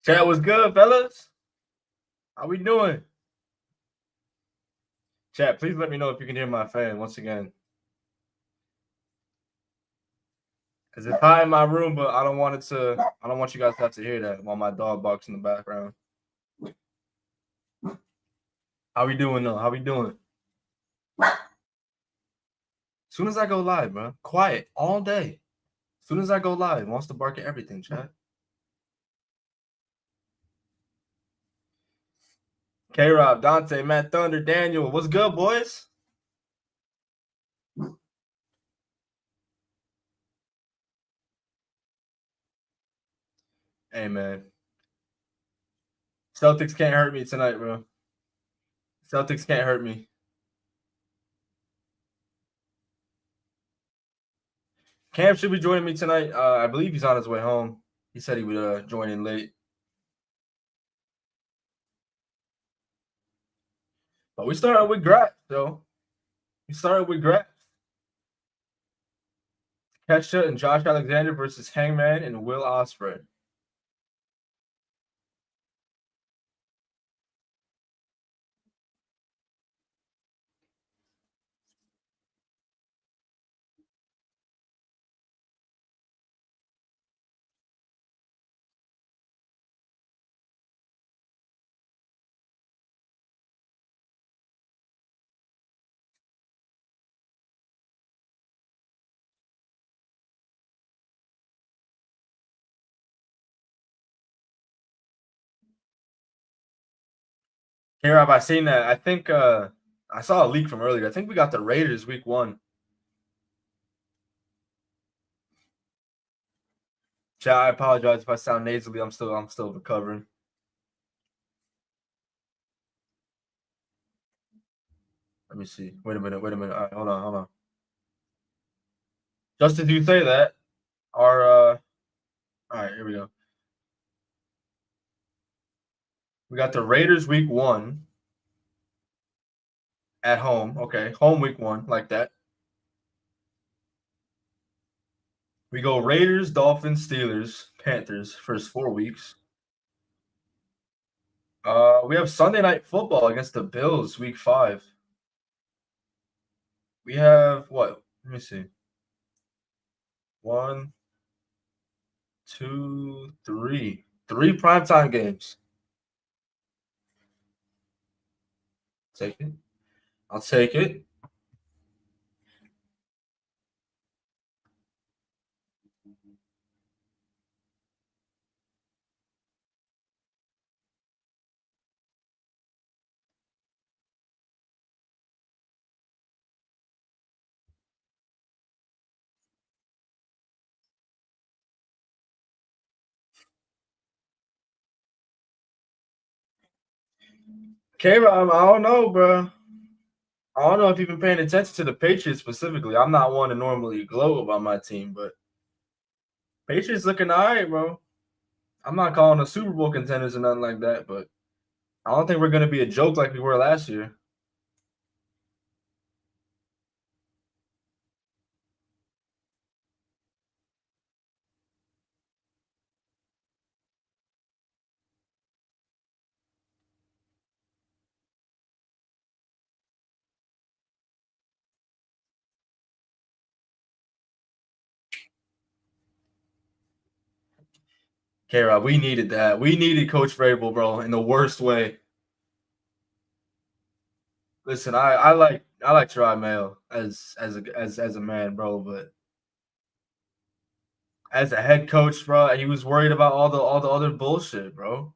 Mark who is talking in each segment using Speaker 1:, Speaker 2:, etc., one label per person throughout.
Speaker 1: Chat was good, fellas. How we doing? Chat, please let me know if you can hear my fan once again. Because it's high in my room, but I don't want you guys to have to hear that while my dog barks in the background. How we doing though? How we doing? As soon as I go live, bro. Quiet all day. As soon as I go live, wants to bark at everything, chat. K-Rob, Dante, Matt Thunder, Daniel. What's good, boys? Hey, man. Celtics can't hurt me tonight, bro. Celtics can't hurt me. Cam should be joining me tonight. I believe he's on his way home. He said he would join in late. But we started with Graf, though. We started with Graf. Kesha and Josh Alexander versus Hangman and Will Ospreay. Here, have I seen that? I think I saw a leak from earlier. I think we got the Raiders week 1. Chat, I apologize if I sound nasally. I'm still recovering. Let me see. Wait a minute. All right, hold on. Just as you say that, all right, here we go. We got the Raiders week 1 at home. Okay, home week 1, like that. We go Raiders, Dolphins, Steelers, Panthers first 4 weeks. We have Sunday Night Football against the Bills week 5. We have what? Let me see. 1, 2, 3. 3 primetime games. Take it. I'll take it. K-Rob, I don't know, bro. I don't know if you've been paying attention to the Patriots specifically. I'm not one to normally gloat about my team, but Patriots looking all right, bro. I'm not calling a Super Bowl contenders or nothing like that, but I don't think we're going to be a joke like we were last year. K-Rob, we needed that. We needed Coach Vrabel, bro, in the worst way. Listen, I like Try Mail as a man, bro, but as a head coach, bro, he was worried about all the other bullshit, bro.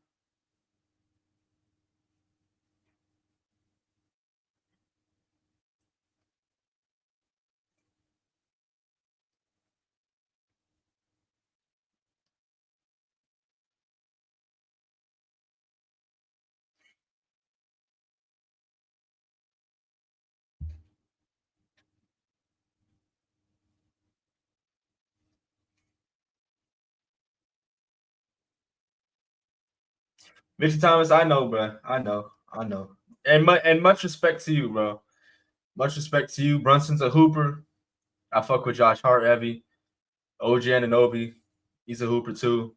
Speaker 1: Mitchell Thomas, I know, bro. I know. And much respect to you, bro. Much respect to you. Brunson's a hooper. I fuck with Josh Hart heavy. OG Anunoby, he's a hooper too.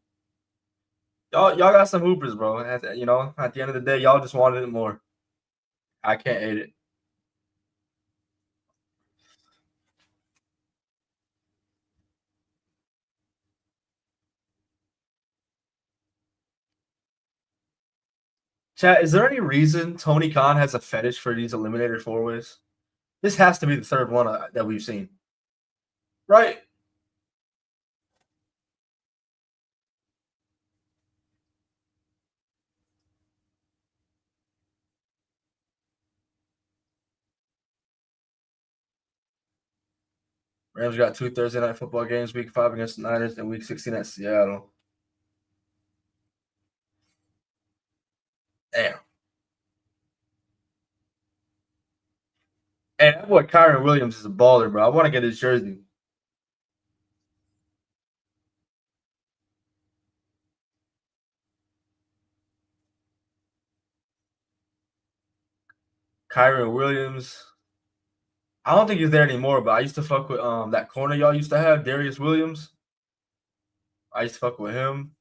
Speaker 1: Y'all got some hoopers, bro. At the end of the day, y'all just wanted it more. I can't hate it. Chat, is there any reason Tony Khan has a fetish for these Eliminator 4-ways? This has to be the third one that we've seen. Right? Rams got 2 Thursday night football games, week 5 against the Niners and week 16 at Seattle. Damn. Hey, that boy Kyron Williams is a baller, bro. I want to get his jersey. Kyron Williams. I don't think he's there anymore, but I used to fuck with that corner y'all used to have, Darius Williams. I used to fuck with him.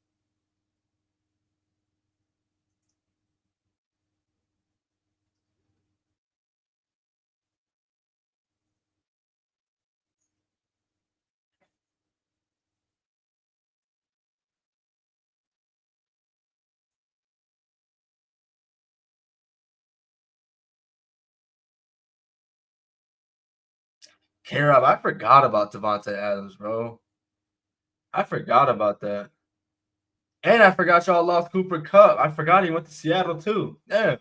Speaker 1: K-Rob, I forgot about Devontae Adams, bro. I forgot about that. And I forgot y'all lost Cooper Kupp. I forgot he went to Seattle too. Damn.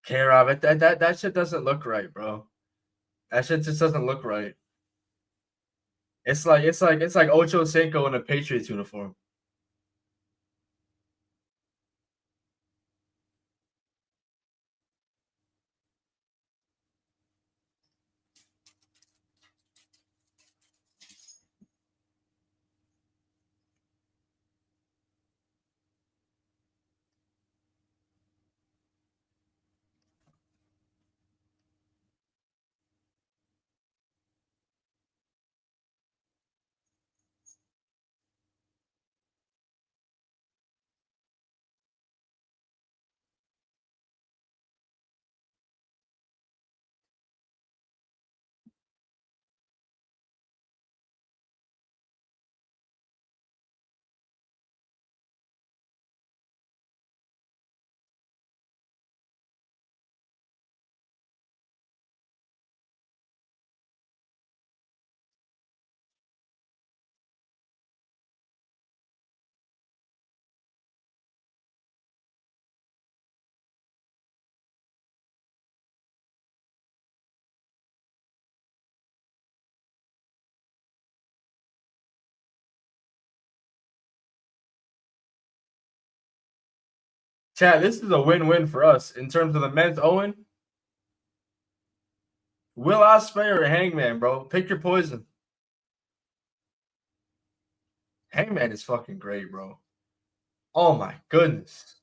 Speaker 1: K-Rob, that shit doesn't look right, bro. That shit just doesn't look right. It's like Ocho Cinco in a Patriots uniform. Chad, this is a win-win for us in terms of the men's Owen. Will Ospreay or Hangman, bro? Pick your poison. Hangman is fucking great, bro. Oh my goodness.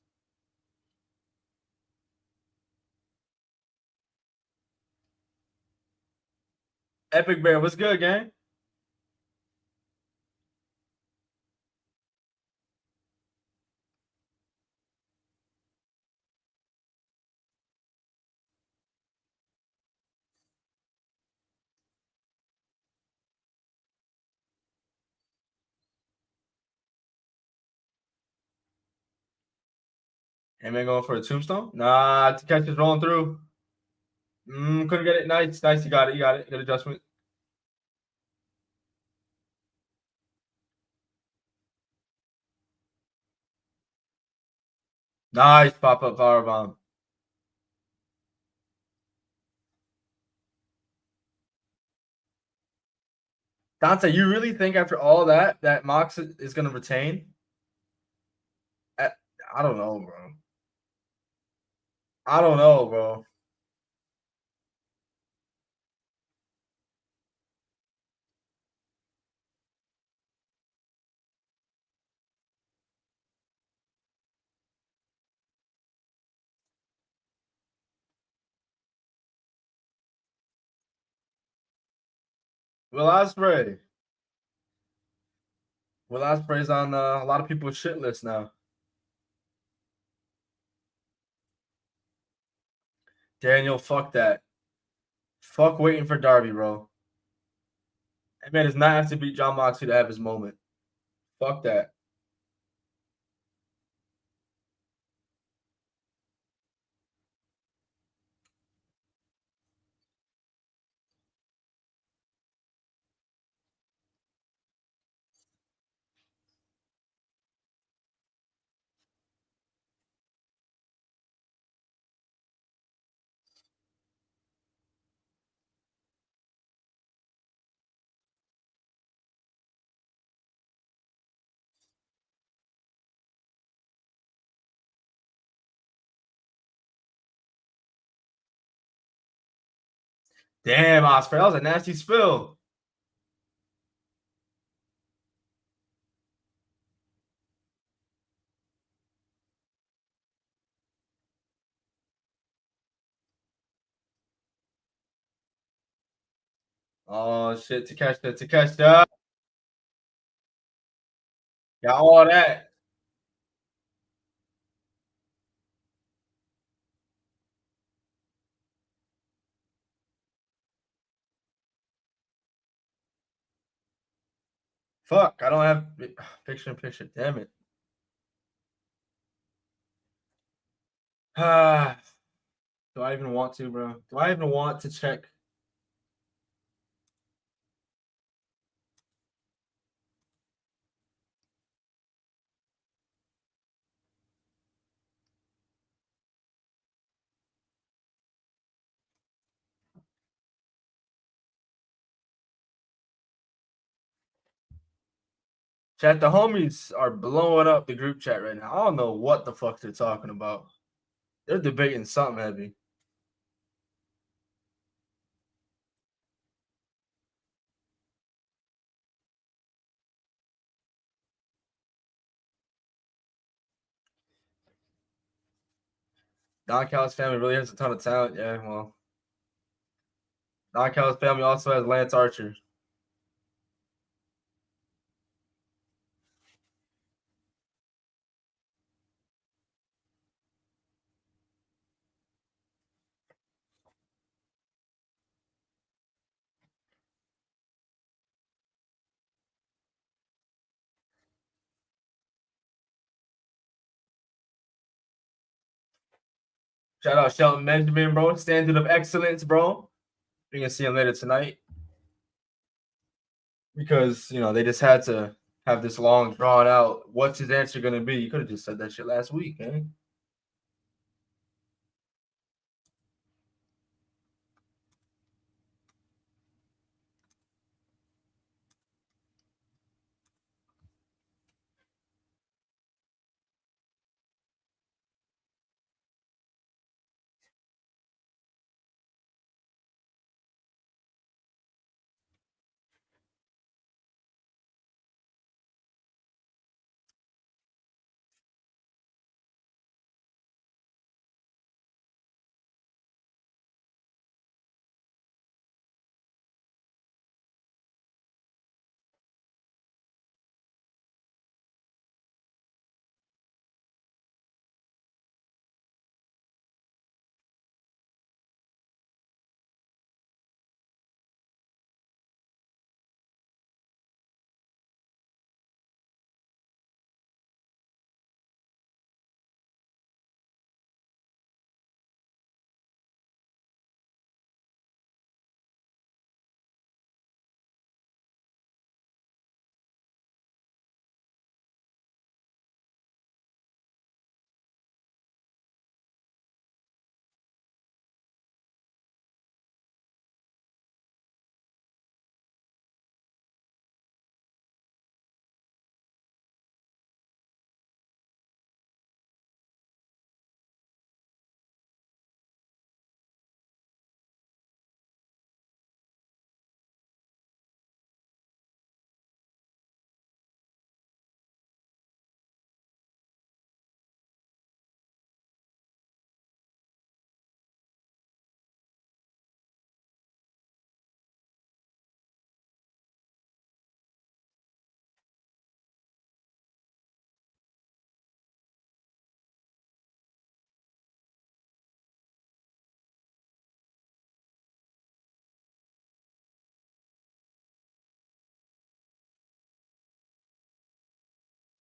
Speaker 1: Epic Bear, what's good, gang? Hangman going for a tombstone? Nah, catch is rolling through. Couldn't get it. Nice. You got it. Good adjustment. Nice pop-up powerbomb. Dante, you really think after all that Mox is going to retain? I don't know, bro. I don't know, bro. Will Ospreay. Will Ospreay's on a lot of people's shit list now. Daniel, fuck that. Fuck waiting for Darby, bro. That man does not have to beat John Moxley to have his moment. Fuck that. Damn, Ospreay, that was a nasty spill. Oh shit, Takeshita. Got all that. Fuck, I don't have picture in picture. Damn it. Do I even want to, bro? Do I even want to check? Chat, the homies are blowing up the group chat right now. I don't know what the fuck they're talking about. They're debating something heavy. Don Callis family really has a ton of talent. Yeah, well, Don Callis family also has Lance Archer. Shout out Shelton Benjamin, bro. Standard of excellence, bro. You're gonna see him later tonight because they just had to have this long drawn out. What's his answer gonna be? You could have just said that shit last week, man.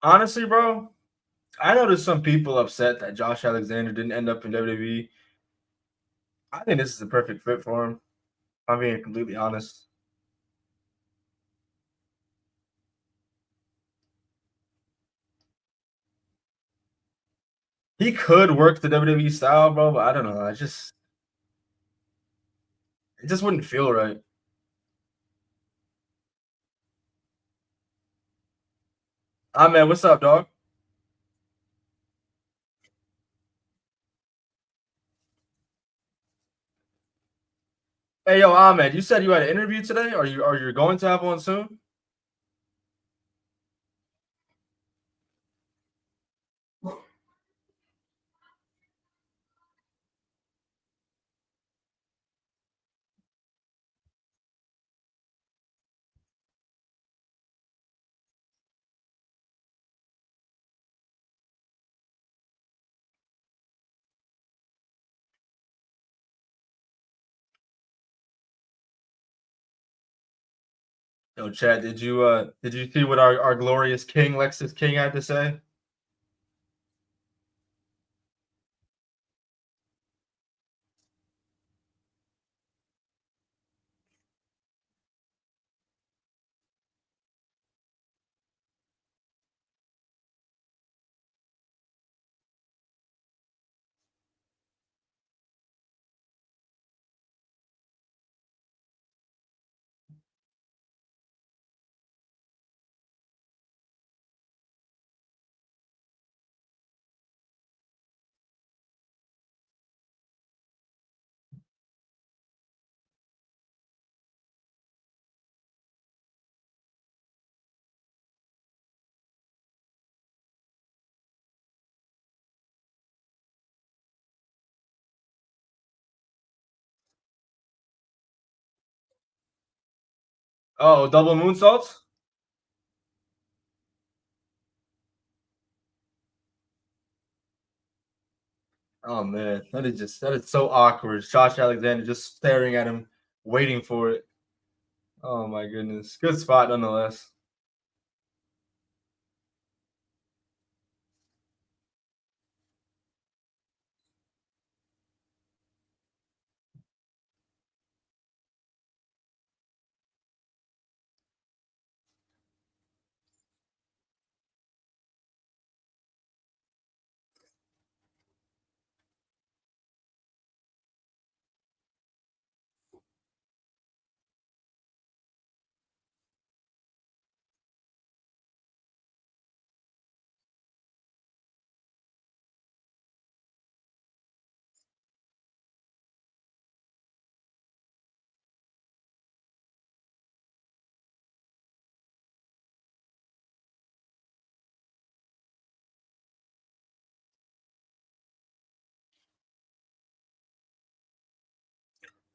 Speaker 1: Honestly, bro, I know there's some people upset that Josh Alexander didn't end up in WWE. I think this is the perfect fit for him. I'm being completely honest. He could work the WWE style, bro, but I don't know. It just wouldn't feel right. Man, what's up, dog? Hey, yo, Ahmed, you said you had an interview today? Are you going to have one soon? Yo, Chad, did you see what our glorious King Lexus King had to say? Oh, double moonsaults? Oh man, that is so awkward. Josh Alexander just staring at him, waiting for it. Oh my goodness. Good spot nonetheless.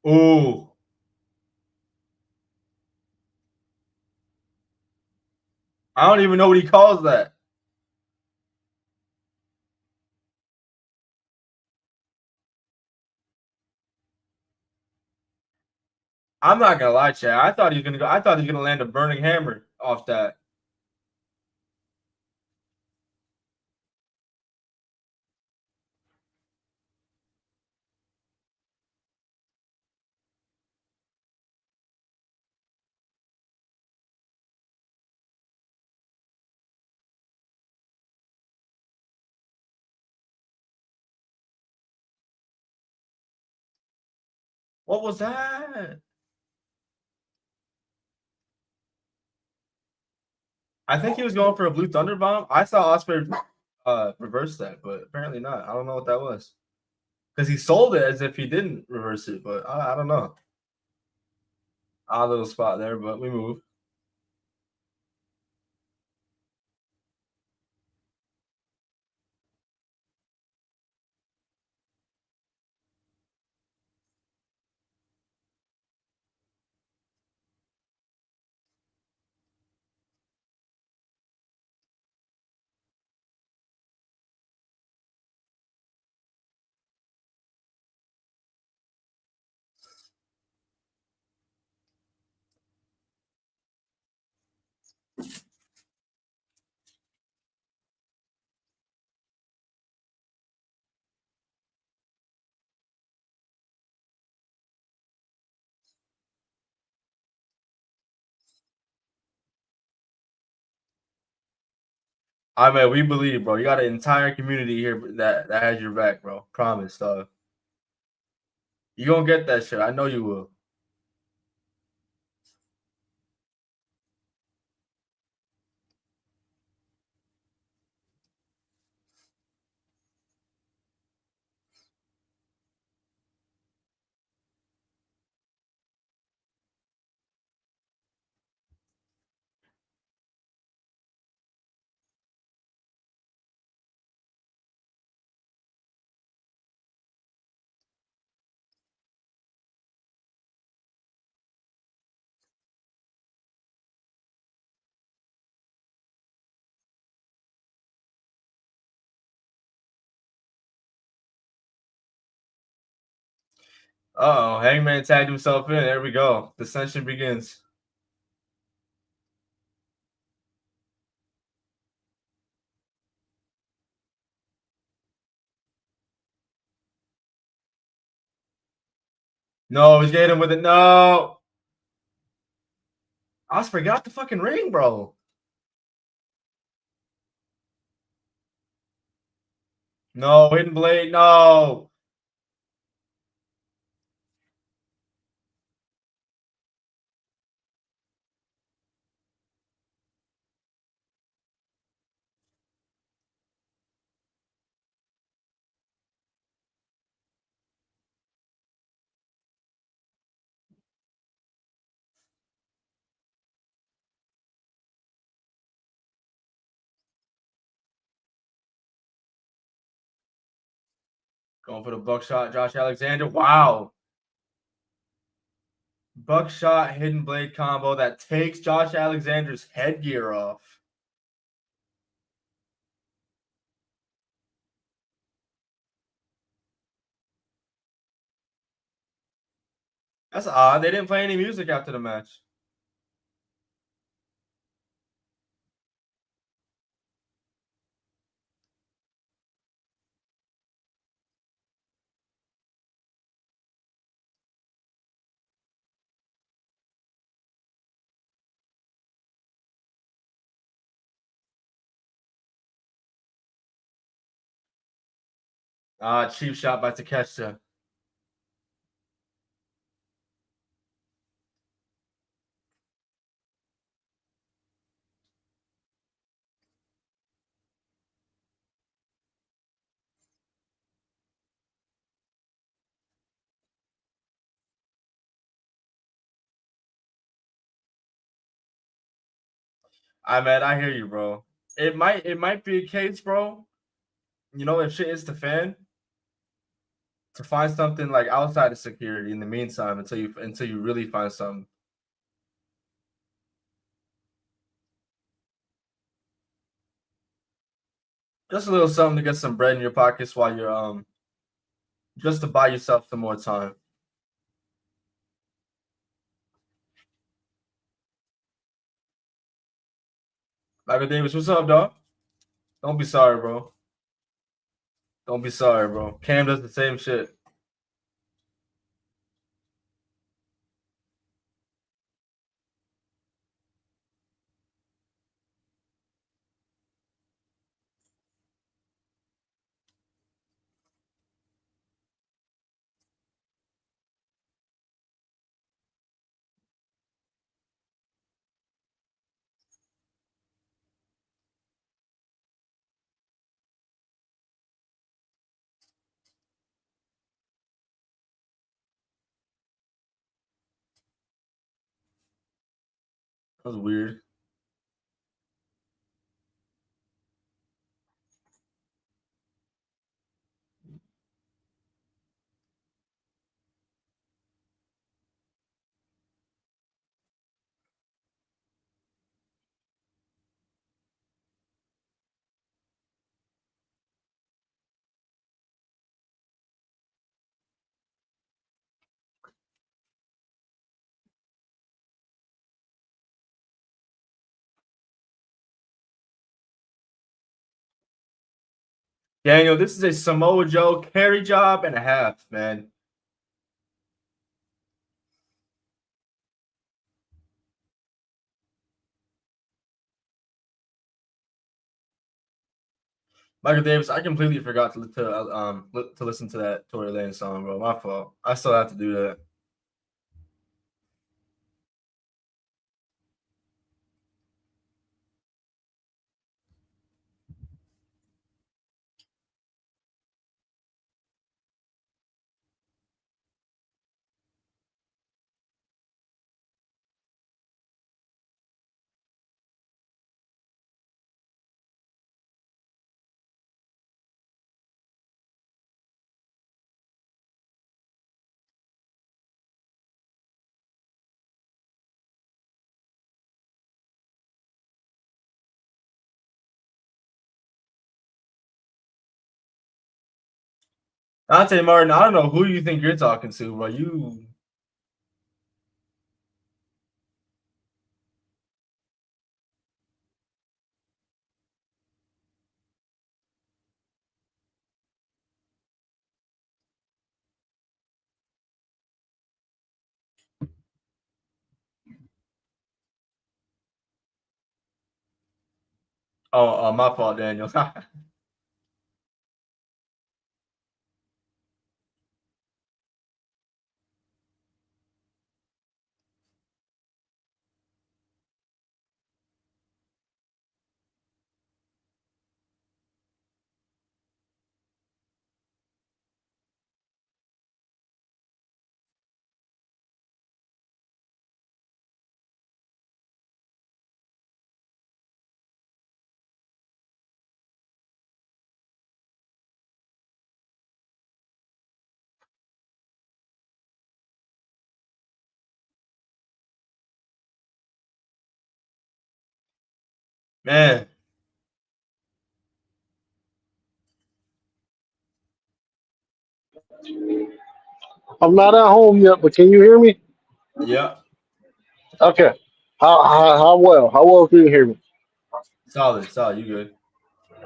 Speaker 1: Ooh. I don't even know what he calls that. I'm not gonna lie, Chad. I thought he was gonna land a burning hammer off that. What was that? I think he was going for a blue thunder bomb. I saw Osprey reverse that, but apparently not. I don't know what that was. Because he sold it as if he didn't reverse it, but I don't know. Odd little spot there, but we move. I mean, we believe, bro. You got an entire community here that has your back, bro. Promise, dog. You gonna get that shit. I know you will. Oh, Hangman tagged himself in. There we go. Dissension begins. No, he's getting him with it. No. Osprey got the fucking ring, bro. No, hidden blade. No. Going for the buckshot, Josh Alexander. Wow. Buckshot hidden blade combo that takes Josh Alexander's headgear off. That's odd. They didn't play any music after the match. Cheap shot by Takeshita. I hear you, bro. It might be a case, bro. You know, if shit is to fan, to find something like outside of security in the meantime until you really find something. Just a little something to get some bread in your pockets while you're just to buy yourself some more time. Michael Davis, what's up, dog? Don't be sorry, bro. Don't be sorry, bro. Cam does the same shit. That was weird. Daniel, this is a Samoa Joe carry job and a half, man. Michael Davis, I completely forgot to listen to that Tory Lanez song, bro. My fault. I still have to do that. Dante Martin, I don't know who you think you're talking to, but you. Oh, my fault, Daniel. Man.
Speaker 2: I'm not at home yet, but can you hear me?
Speaker 1: Yeah.
Speaker 2: Okay. How well? How well can you hear me?
Speaker 1: Solid. You good.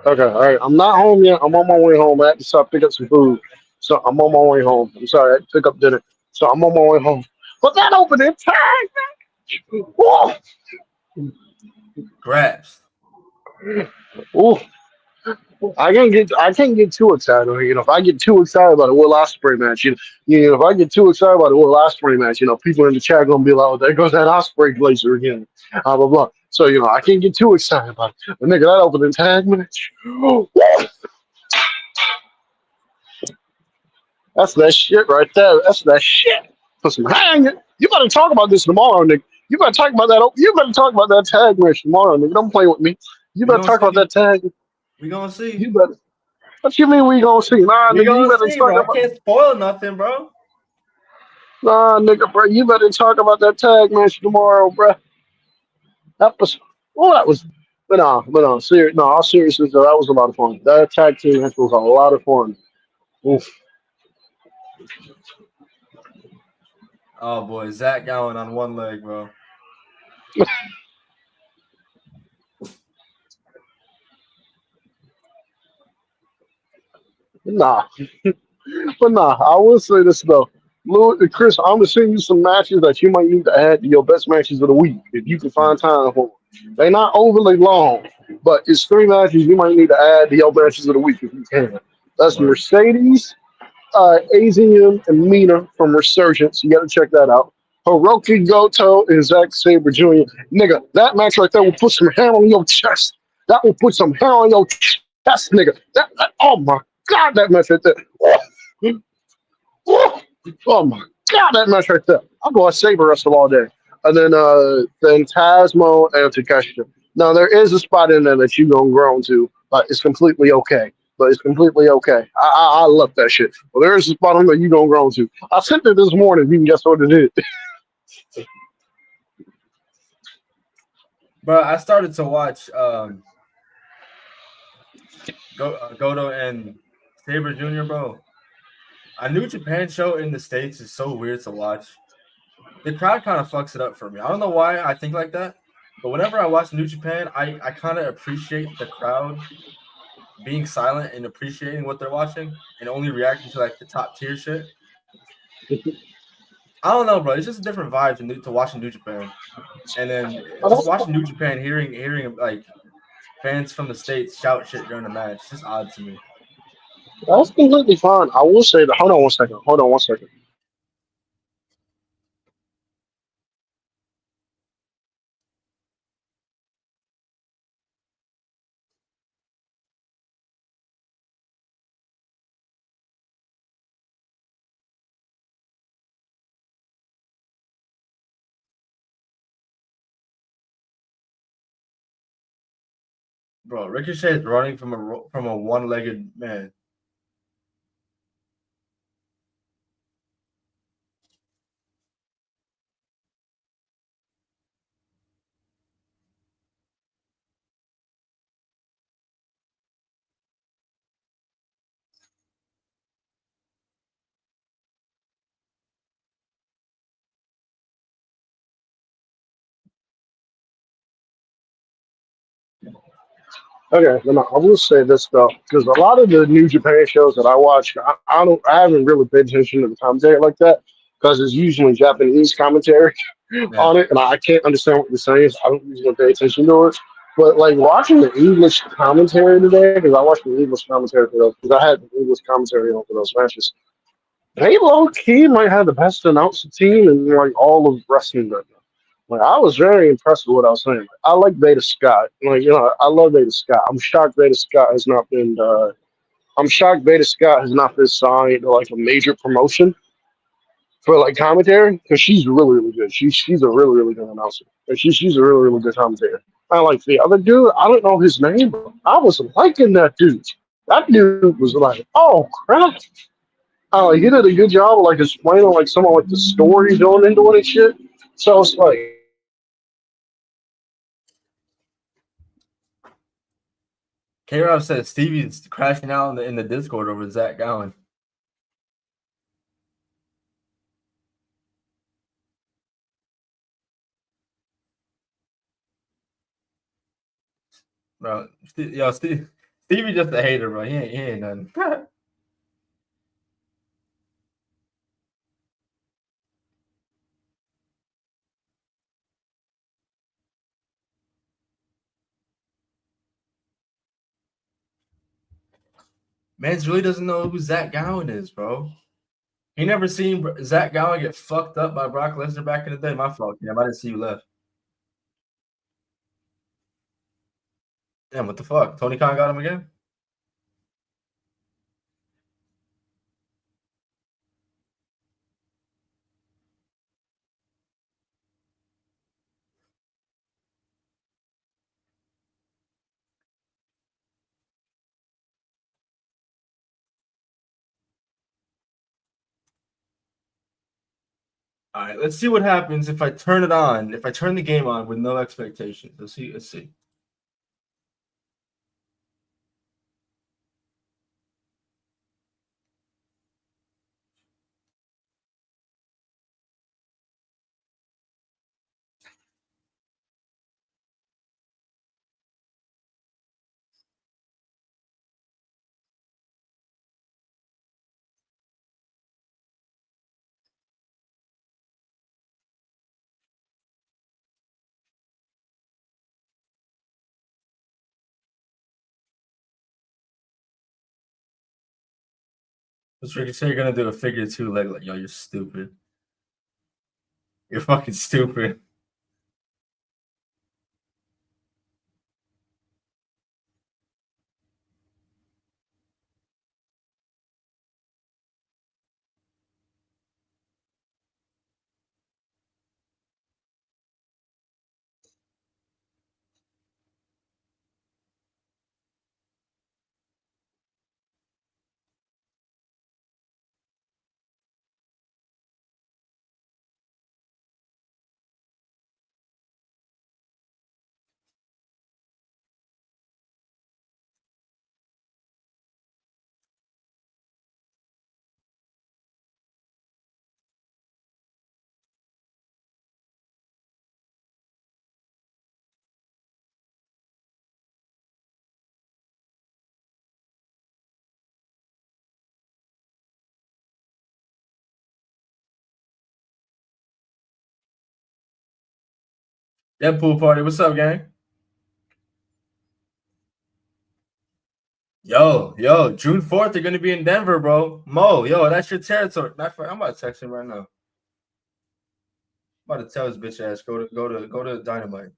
Speaker 2: Okay. All right. I'm not home yet. I'm on my way home. I had to stop pick up some food, so I'm on my way home. I'm sorry. I had to pick up dinner, so I'm on my way home. But that opening tag, whoa,
Speaker 1: Grabs.
Speaker 2: ooh, I can't get too excited. If I get too excited about a Will Ospreay match, if I get too excited about a Will Ospreay match, people in the chat gonna be like, "Oh, there goes that Ospreay glazer again," blah blah blah. So I can't get too excited about it. But nigga, that opening tag match, that's that shit right there. That's that shit. Put some hang. You better talk about this tomorrow, nigga. You better talk about that. You better talk about that tag match tomorrow, nigga. Don't play with me. You
Speaker 1: We
Speaker 2: better
Speaker 1: gonna
Speaker 2: talk about
Speaker 1: see.
Speaker 2: that tag.
Speaker 1: We gonna see.
Speaker 2: You better. What you mean we gonna see? Nah,
Speaker 1: We
Speaker 2: nigga. You
Speaker 1: gonna
Speaker 2: better
Speaker 1: see,
Speaker 2: talk
Speaker 1: bro. I
Speaker 2: about.
Speaker 1: can't spoil nothing, bro.
Speaker 2: Nah, nigga, bro, you better talk about that tag match tomorrow, bro. That was, well, that was, no, all seriousness, though, that was a lot of fun. That tag team match was a lot of fun. Oof.
Speaker 1: Oh boy, Zach Gowen on one leg, bro.
Speaker 2: Nah, but nah, I will say this though. Chris, I'm gonna send you some matches that you might need to add to your best matches of the week if you can find time for them. They're not overly long, but it's three matches you might need to add to your matches of the week if you can. That's
Speaker 1: Word.
Speaker 2: Mercedes, AZM and Mina from Resurgence. You got to check that out. Hiroki Goto and Zack Sabre Jr. Nigga, that match right there will put some hair on your chest. That will put some hair on your chest, nigga. Oh my god, that match right there. Oh, oh, oh my god, that match right there. I'll go a Sabre wrestle all day. And then Tasmo and Takeshita. Now there is a spot in there that you gonna groan to, but it's completely okay. But it's completely okay. I love that shit. Well, there is a spot on there you gonna groan to. I sent it this morning. You can guess what it is.
Speaker 1: Bro, I started to watch Goto and Saber Jr., bro. A New Japan show in the States is so weird to watch. The crowd kind of fucks it up for me. I don't know why I think like that, but whenever I watch New Japan, I kind of appreciate the crowd being silent and appreciating what they're watching and only reacting to like the top tier shit. I don't know, bro. It's just a different vibe to watching New Japan, and then just watching New Japan, hearing like fans from the States shout shit during the match. It's just odd to me.
Speaker 2: That's completely fine. I will say that. Hold on one second. Hold on one second.
Speaker 1: Bro, Ricochet is running from a one-legged man.
Speaker 2: Okay, no, I will say this though, because a lot of the New Japan shows that I watch, I haven't really paid attention to the commentary like that, because it's usually Japanese commentary
Speaker 1: Yeah.
Speaker 2: on it, and I can't understand what they're saying. So I don't usually pay attention to it. But like watching the English commentary today, because I watched the English commentary for those, because I had the English commentary on for those matches. They low key might have the best announcer team in like all of wrestling right now. Like I was very impressed with what I was saying. Like, I like Beta Scott. Like I love Beta Scott. I'm shocked Beta Scott has not been. I'm shocked Beta Scott has not been signed to like a major promotion for like commentary because she's really good. She's a really good announcer. And she's a really good commentator. I like the other dude. I don't know his name, but I was liking that dude. That dude was like, oh crap. He did a good job of like explaining like some of like the stories going into it and shit. So it's like
Speaker 1: K-Rob said Stevie's crashing out in the Discord over Zach Gowen. Bro, Stevie just a hater, bro. He ain't nothing. Mans really doesn't know who Zach Gowen is, bro. He never seen Zach Gowen get fucked up by Brock Lesnar back in the day. My fault, Cam. I didn't see you left. Damn, what the fuck? Tony Khan got him again? All right, let's see what happens if I turn it on. If I turn the game on with no expectations. Let's see. Let's see. Let's say you're gonna do a figure two leg. Like, yo, you're stupid. You're fucking stupid. Yeah, pool party. What's up, gang? Yo, June 4th, they're gonna be in Denver, bro. Mo, yo, that's your territory. I'm about to text him right now. I'm about to tell his bitch ass go to Dynamite.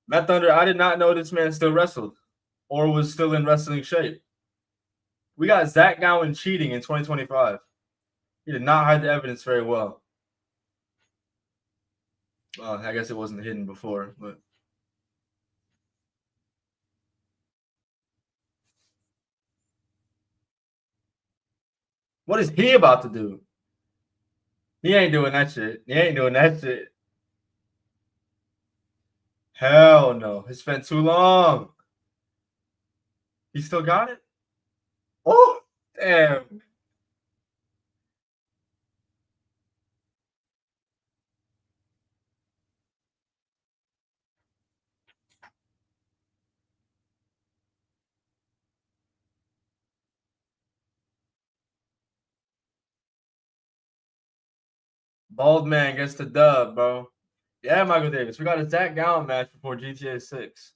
Speaker 1: Matt Thunder, I did not know this man still wrestled or was still in wrestling shape. We got Zach Gowen cheating in 2025. He did not hide the evidence very well. Well, I guess it wasn't hidden before, but what is he about to do? He ain't doing that shit. He ain't doing that shit. Hell no. It's been too long. He still got it? Oh, damn. Bald man gets the dub, bro. Yeah, Michael Davis. We got a Zach Gowen match before GTA 6.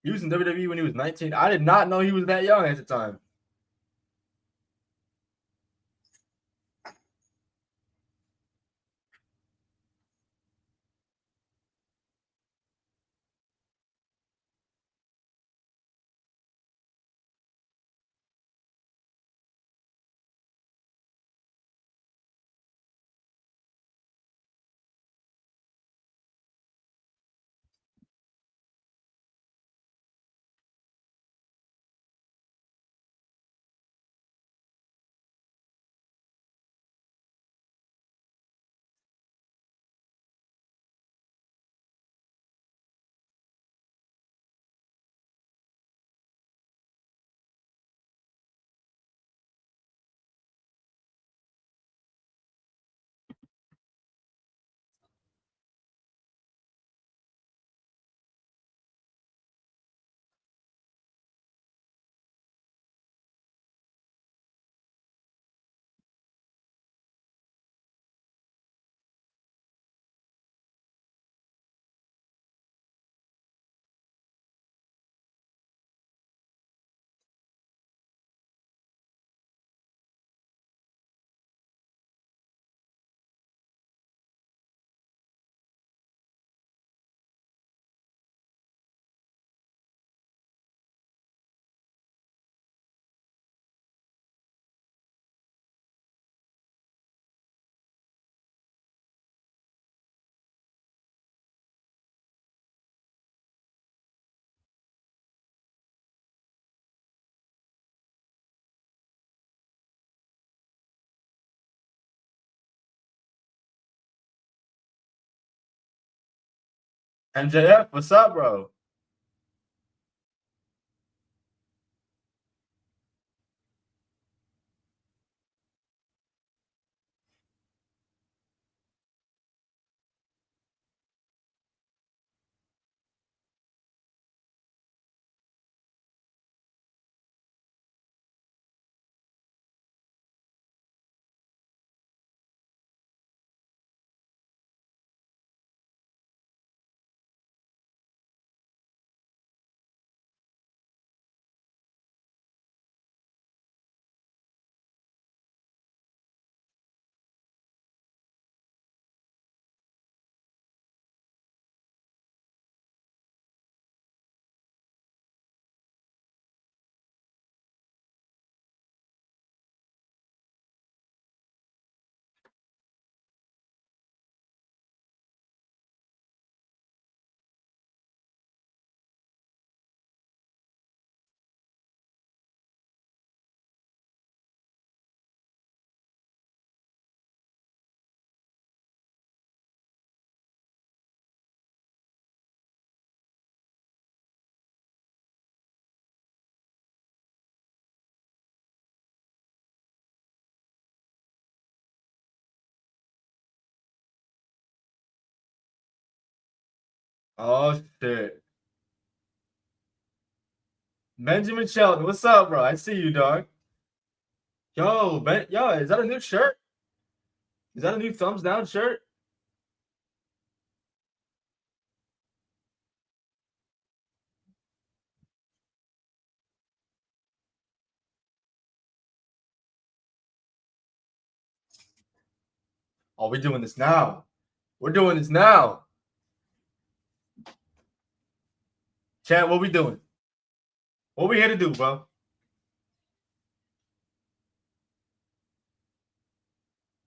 Speaker 1: He was in WWE when he was 19. I did not know he was that young at the time. MJF, what's up, bro? Oh shit. Benjamin Shelton, what's up, bro? I see you, dog. Yo, yo, is that a new shirt? Is that a new thumbs down shirt? Oh, we're doing this now. We're doing this now. Chat, what we doing? What we here to do, bro?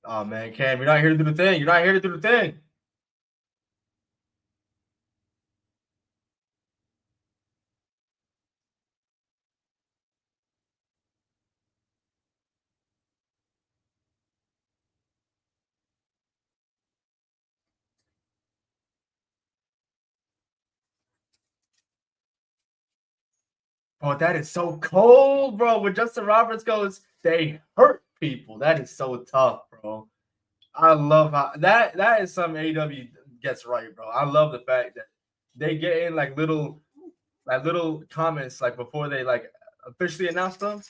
Speaker 1: Oh man, Cam, you're not here to do the thing. You're not here to do the thing. Oh, that is so cold, bro. When Justin Roberts goes, they hurt people. That is so tough, bro. I love how that is something AEW gets right, bro. I love the fact that they get in like little comments like before they like officially announce them.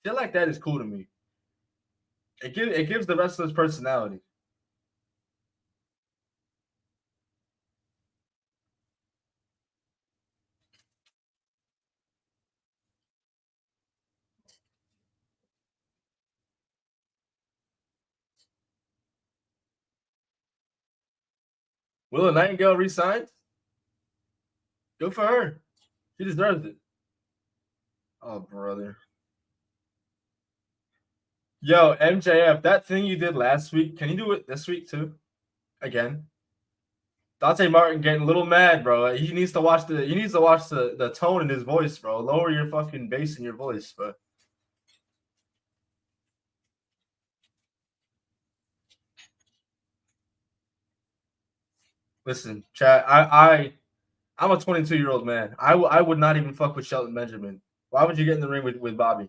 Speaker 1: Shit like that is cool to me. It gives the wrestlers personality. Willow Nightingale resigned. Good for her. She deserves it. Oh, brother. Yo, MJF, that thing you did last week, can you do it this week too? Again. Dante Martin getting a little mad, bro. He needs to watch the tone in his voice, bro. Lower your fucking bass in your voice, bro. Listen, chat. I'm a 22-year-old man. I would not even fuck with Shelton Benjamin. Why would you get in the ring with Bobby?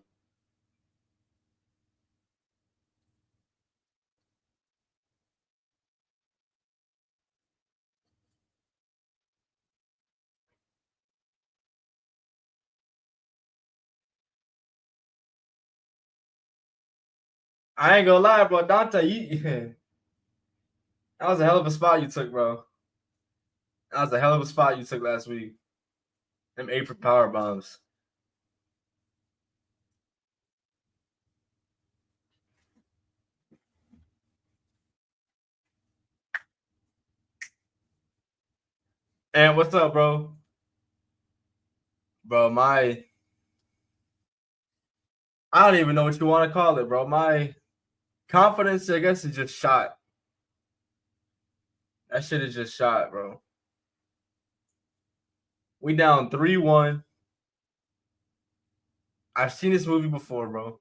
Speaker 1: I ain't gonna lie, bro. Dante, that was a hell of a spot you took, bro. That was a hell of a spot you took last week. Them apron power bombs. And what's up, bro? Bro, I don't even know what you want to call it, bro. My confidence, I guess, is just shot. That shit is just shot, bro. We down 3-1. I've seen this movie before, bro.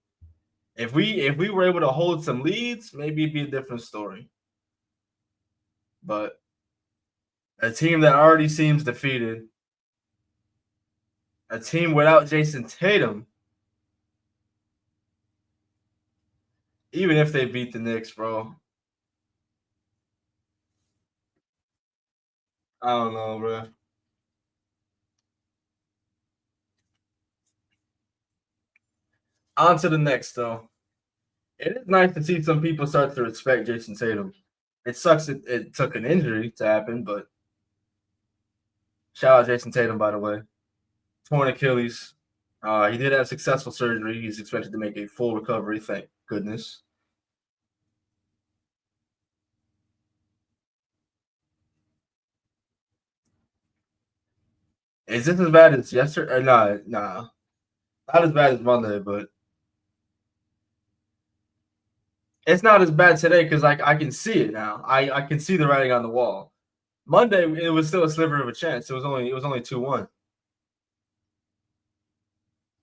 Speaker 1: If we were able to hold some leads, maybe it'd be a different story. But a team that already seems defeated, a team without Jason Tatum, even if they beat the Knicks, bro. I don't know, bro. On to the next, though. It is nice to see some people start to respect Jason Tatum. It sucks it took an injury to happen, but shout out Jason Tatum, by the way. Torn Achilles. He did have successful surgery. He's expected to make a full recovery, thank goodness. Is this as bad as yesterday? Nah. Not as bad as Monday, but it's not as bad today because I can see it now. I can see the writing on the wall. Monday it was still a sliver of a chance. It was only 2-1.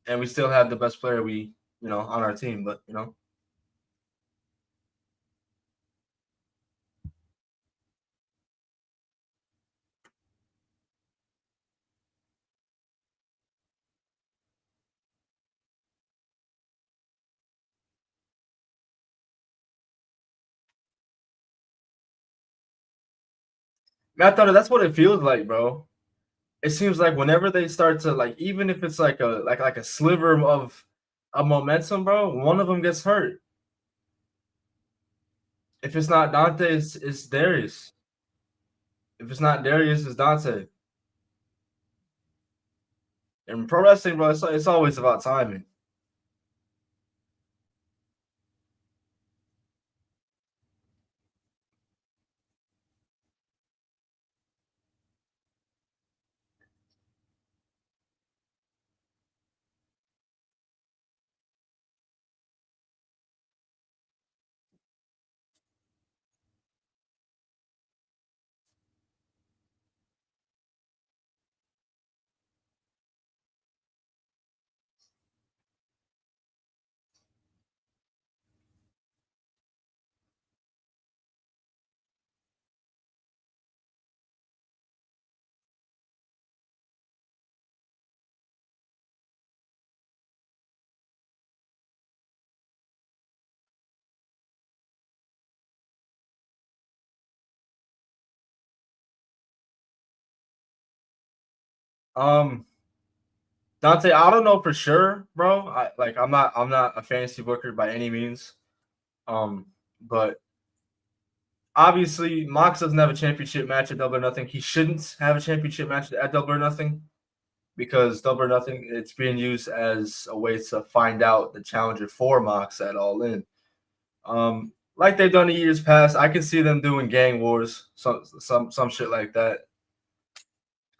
Speaker 1: And we still had the best player on our team, but Matt Thunder, that's what it feels like, bro. It seems like whenever they start to like, even if it's like a sliver of momentum, bro, one of them gets hurt. If it's not Dante, it's Darius. If it's not Darius, it's Dante. In pro wrestling, bro, it's always about timing. Um, Dante, I don't know for sure, bro. I'm not a fantasy booker by any means. Um, but obviously Mox doesn't have a championship match at Double or Nothing. He shouldn't have a championship match at Double or Nothing because Double or Nothing it's being used as a way to find out the challenger for Mox at All In. Like they've done in years past, I can see them doing gang wars, some shit like that.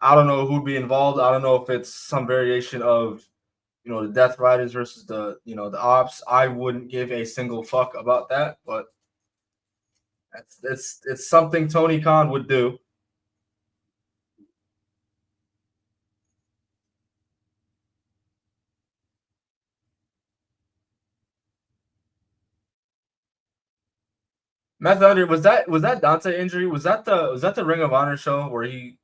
Speaker 1: I don't know who'd be involved. I don't know if it's some variation of the Death Riders versus the Ops. I wouldn't give a single fuck about that, but it's something Tony Khan would do. Matt Thunder, was that Dante injury? Was that the Ring of Honor show where he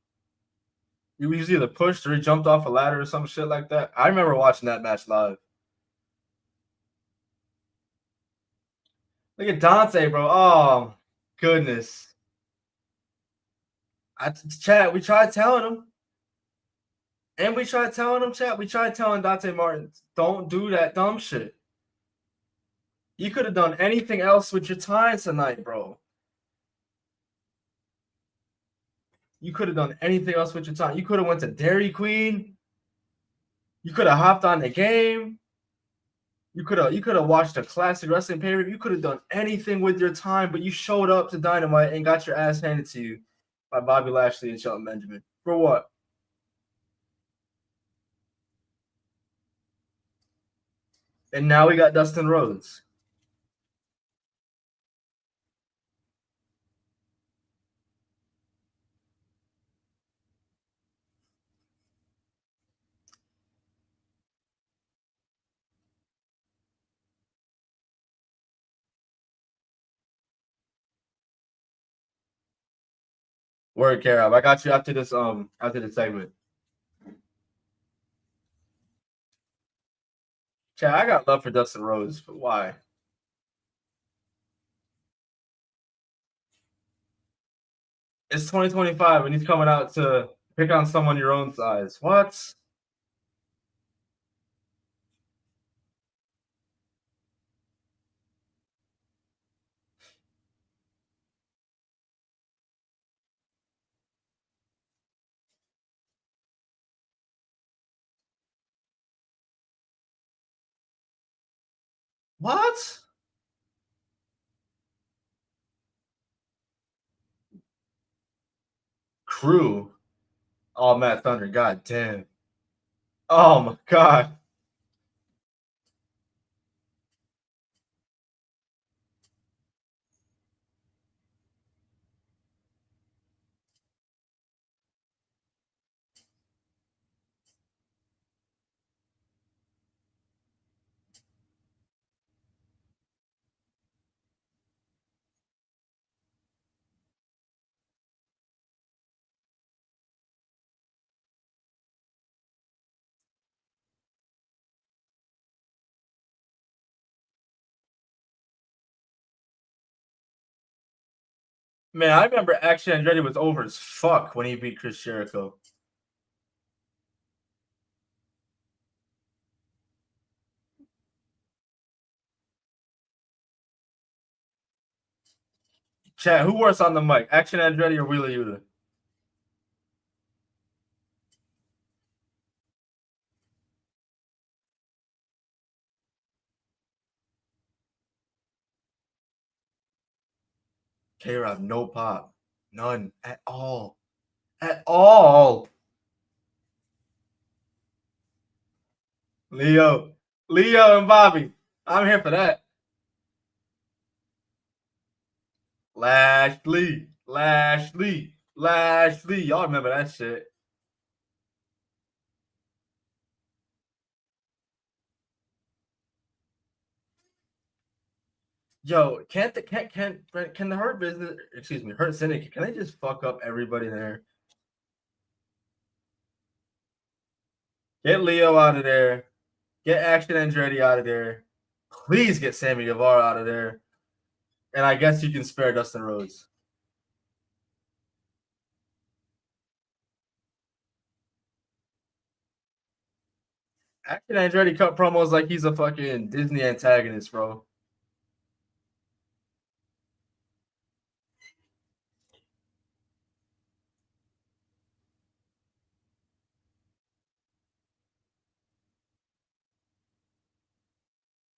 Speaker 1: was either pushed or he jumped off a ladder or some shit like that? I remember watching that match live. Look at Dante, bro. Oh goodness. Chat, we tried telling him. And we tried telling him, chat. We tried telling Dante Martin, don't do that dumb shit. You could have done anything else with your time tonight, bro. You could have done anything else with your time. You could have went to Dairy Queen. You could have hopped on the game. You could have watched a classic wrestling pay per view. You could have done anything with your time, but you showed up to Dynamite and got your ass handed to you by Bobby Lashley and Shelton Benjamin. For what? And now we got Dustin Rhodes. Word, Carol. I got you after this segment. Chad, I got love for Dustin Rhodes, but why? It's 2025 and he's coming out to pick on someone your own size. What? What? Crew. Oh, Matt Thunder. God damn. Oh my god. Man, I remember Action Andretti was over as fuck when he beat Chris Jericho. Chat, who worse on the mic, Action Andretti or Wheeler Yuta? K-Rob, no pop. None at all. At all. Leo. Leo and Bobby. I'm here for that. Lashley. Lashley. Lashley. Y'all remember that shit. Yo, can the Hurt business, excuse me, Hurt Syndicate, can they just fuck up everybody there? Get Leo out of there. Get Action Andretti out of there. Please get Sammy Guevara out of there. And I guess you can spare Dustin Rhodes. Action Andretti cut promos like he's a fucking Disney antagonist, bro.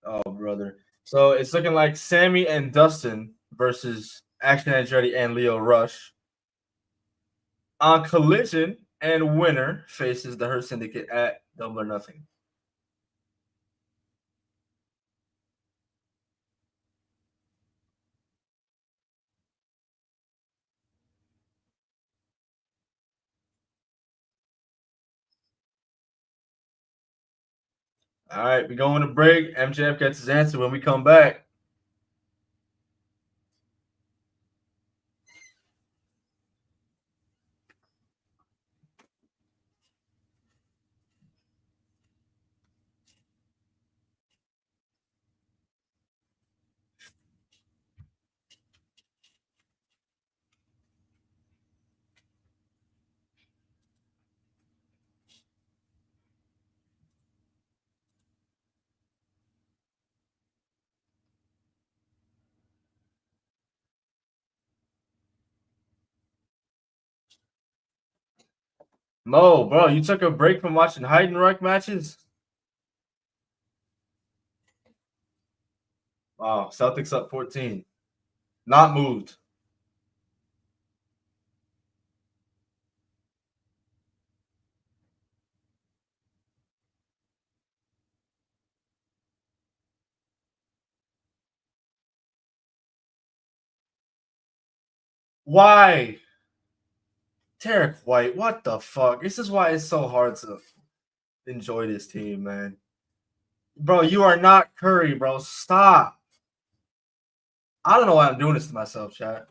Speaker 1: Oh, brother. So it's looking like Sammy and Dustin versus Action Andretti and Leo Rush. On Collision, and winner faces the Hurt Syndicate at Double or Nothing. All right, we going to break. MJF gets his answer when we come back. Mo, bro, you took a break from watching Heidenreich matches? Wow, Celtics up 14. Not moved. Why? Tarek White, what the fuck? This is why it's so hard to enjoy this team, man. Bro, you are not Curry, bro. Stop. I don't know why I'm doing this to myself, chat.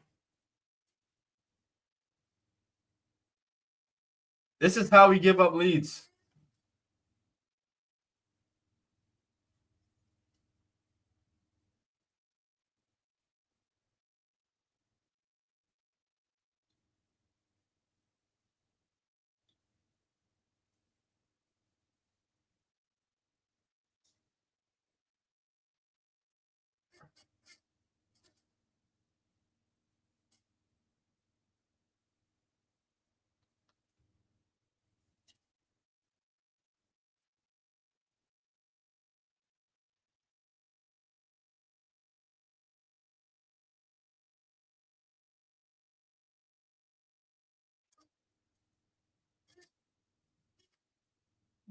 Speaker 1: This is how we give up leads.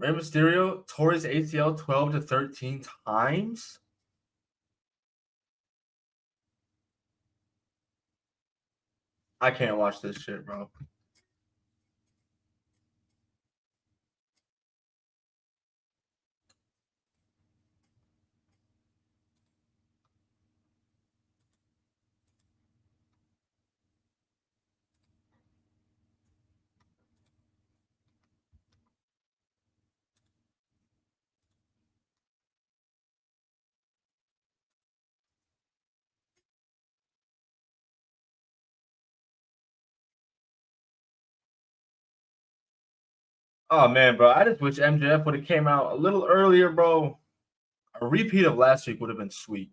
Speaker 1: Rey Mysterio tore his ACL 12 to 13 times? I can't watch this shit, bro. Oh man, bro, I just wish MJF would have came out a little earlier, bro. A repeat of last week would have been sweet.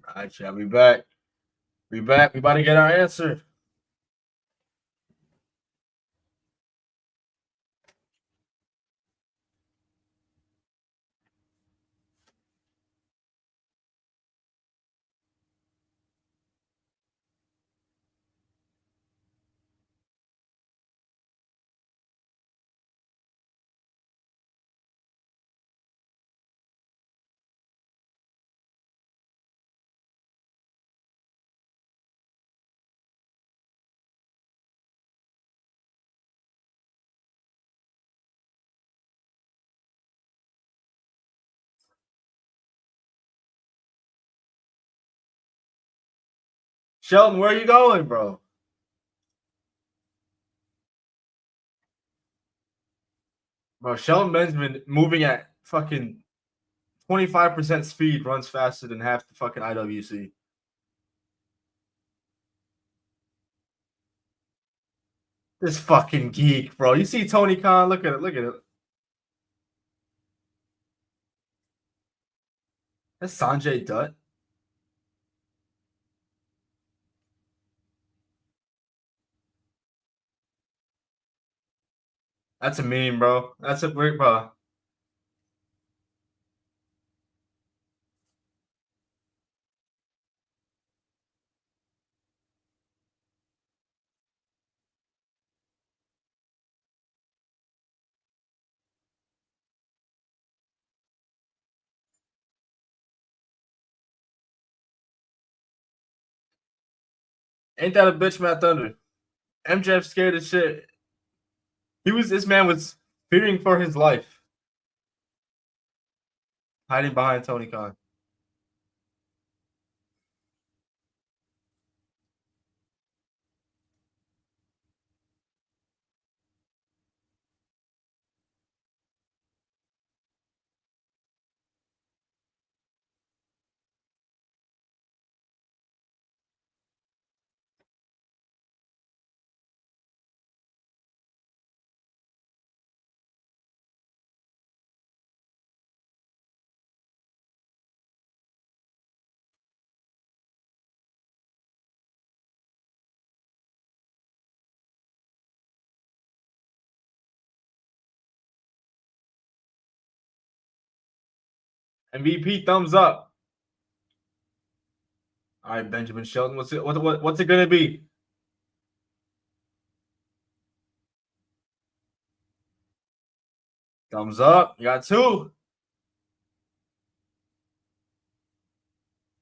Speaker 1: All right, y'all, we back. We back. We about to get our answer. Shelton, where are you going, bro? Bro, Shelton Benjamin moving at fucking 25% speed runs faster than half the fucking IWC. This fucking geek, bro. You see Tony Khan? Look at it. Look at it. That's Sanjay Dutt. That's a meme, bro. That's a great, bro. Ain't that a bitch, Matt Thunder? MJF scared as shit. This man was fearing for his life, hiding behind Tony Khan. MVP thumbs up. All right, Benjamin Shelton. What's it gonna be? Thumbs up. You got two.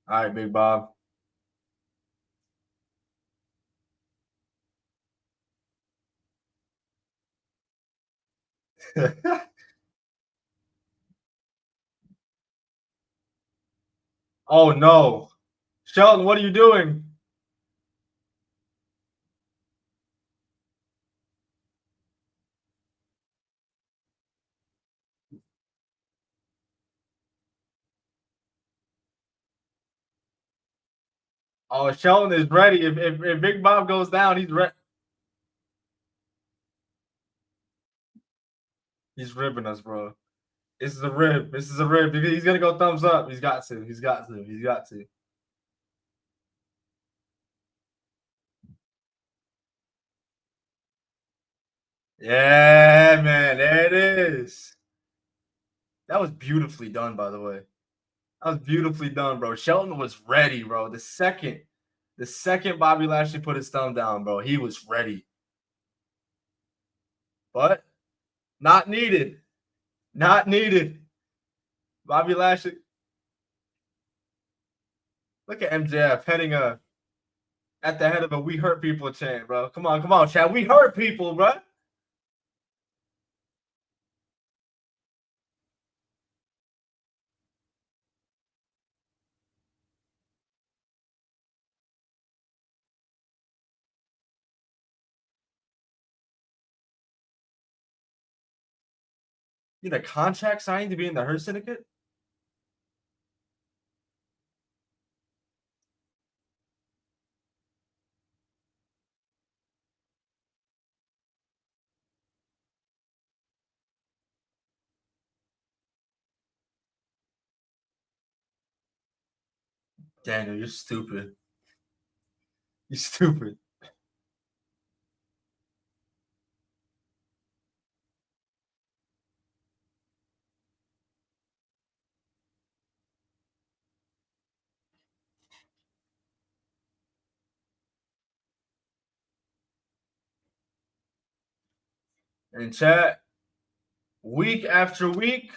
Speaker 1: All right, Big Bob. Oh no, Shelton, what are you doing? Oh, Shelton is ready. If Big Bob goes down, he's ready. He's ribbing us, bro. This is a rib. This is a rib. He's gonna go thumbs up. He's got to. He's got to. He's got to. Yeah, man. There it is. That was beautifully done, by the way. That was beautifully done, bro. Shelton was ready, bro. The second Bobby Lashley put his thumb down, bro, he was ready. But not needed. Not needed. Bobby Lashley. Look at MJF heading at the head of a "We Hurt People" chant, bro. Come on, Chad. We hurt people, bro. You need a contract signing to be in the Hurt Syndicate? Daniel, you're stupid. You're stupid. And chat, week after week,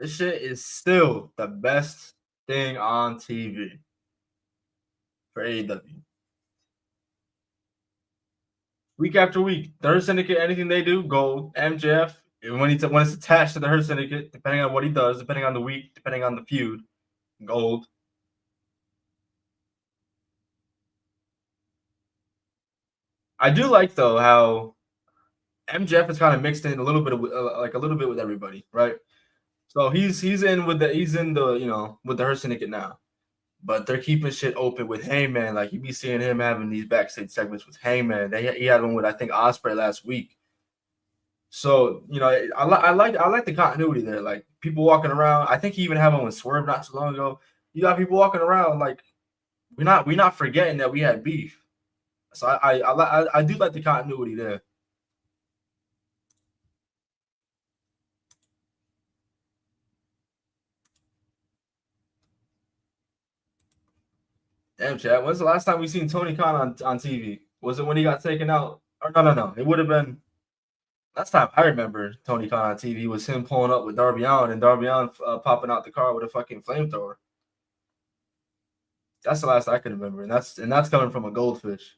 Speaker 1: this shit is still the best thing on TV for AEW. Week after week, the Hurt Syndicate, anything they do, gold. MJF, when it's attached to the Hurt Syndicate, depending on what he does, depending on the week, depending on the feud, gold. I do like though how MJF is kind of mixed in a little bit of like a little bit with everybody, right? So he's in with the with the Hurt Syndicate now, but they're keeping shit open with Heyman. Like you be seeing him having these backstage segments with Heyman. He had one with I think Ospreay last week. So I like the continuity there. Like people walking around. I think he even had one with Swerve not too long ago. You got people walking around like we're not forgetting that we had beef. So I do like the continuity there. Damn, Chad. When's the last time we seen Tony Khan on TV? Was it when he got taken out? Or no. It would have been last time I remember Tony Khan on TV was him pulling up with Darby Allin and Darby Allin popping out the car with a fucking flamethrower. That's the last I can remember, and that's coming from a goldfish.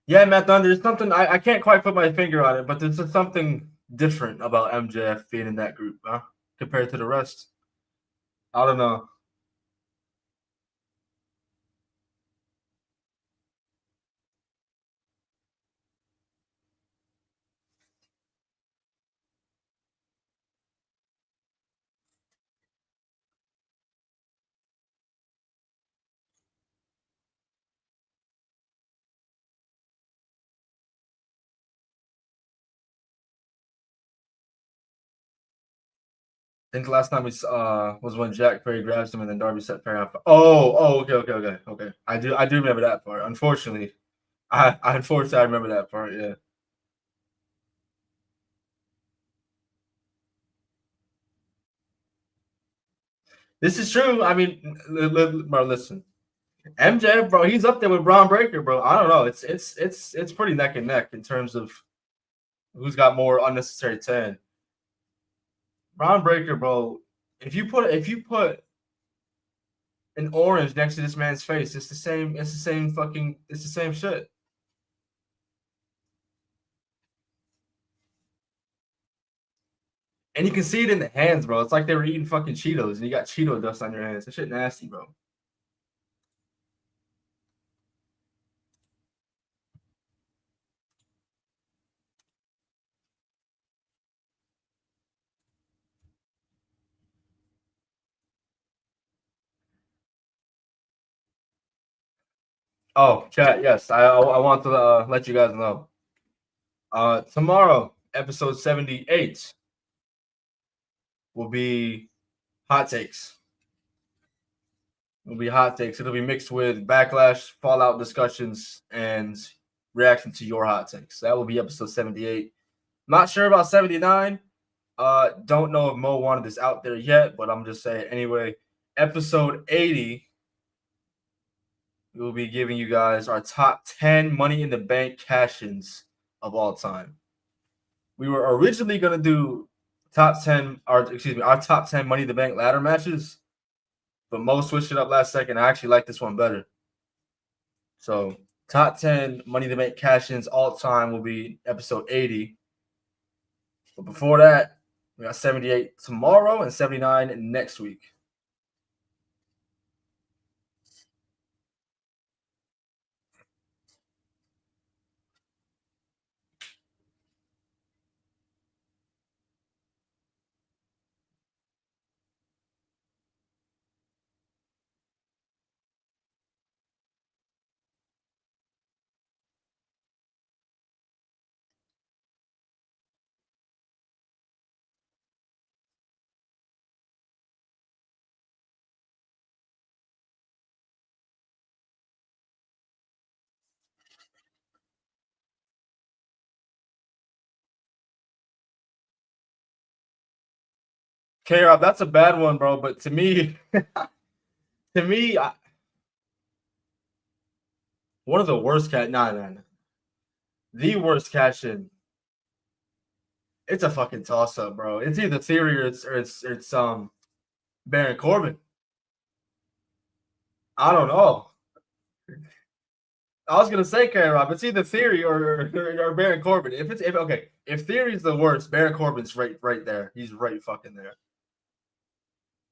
Speaker 1: Yeah, Matt Thunder, there's something I can't quite put my finger on it, but there's just something different about MJF being in that group, huh? Compared to the rest. I don't know. I think the last time we was when Jack Perry grabs him and then Darby set Perry up. Okay. I do remember that part. Unfortunately, I remember that part. Yeah. This is true. I mean, bro, listen, MJ, bro, he's up there with Braun Breaker, bro. I don't know. It's pretty neck and neck in terms of who's got more unnecessary 10. Braun Breaker, bro. If you put an orange next to this man's face, it's the same. It's the same fucking. It's the same shit. And you can see it in the hands, bro. It's like they were eating fucking Cheetos and you got Cheeto dust on your hands. That shit nasty, bro. Oh, chat. Yes, I want to let you guys know. Tomorrow, episode 78 will be hot takes. It'll be hot takes. It'll be mixed with backlash, fallout discussions, and reaction to your hot takes. That will be episode 78. Not sure about 79. Don't know if Mo wanted this out there yet, but I'm just saying anyway. episode 80, we will be giving you guys our top 10 Money in the Bank cash-ins of all time. We were originally going to do our top 10 Money in the Bank ladder matches, but Mo switched it up last second. I actually like this one better. So, top 10 Money in the Bank cash-ins all time will be episode 80. But before that, we got 78 tomorrow and 79 next week. K-Rob, that's a bad one, bro. But to me, one of the worst the worst cash in. It's a fucking toss up, bro. It's either Theory or it's Baron Corbin. I don't know. I was gonna say K-Rob. It's either Theory or Baron Corbin. If Theory's the worst, Baron Corbin's right there. He's right fucking there.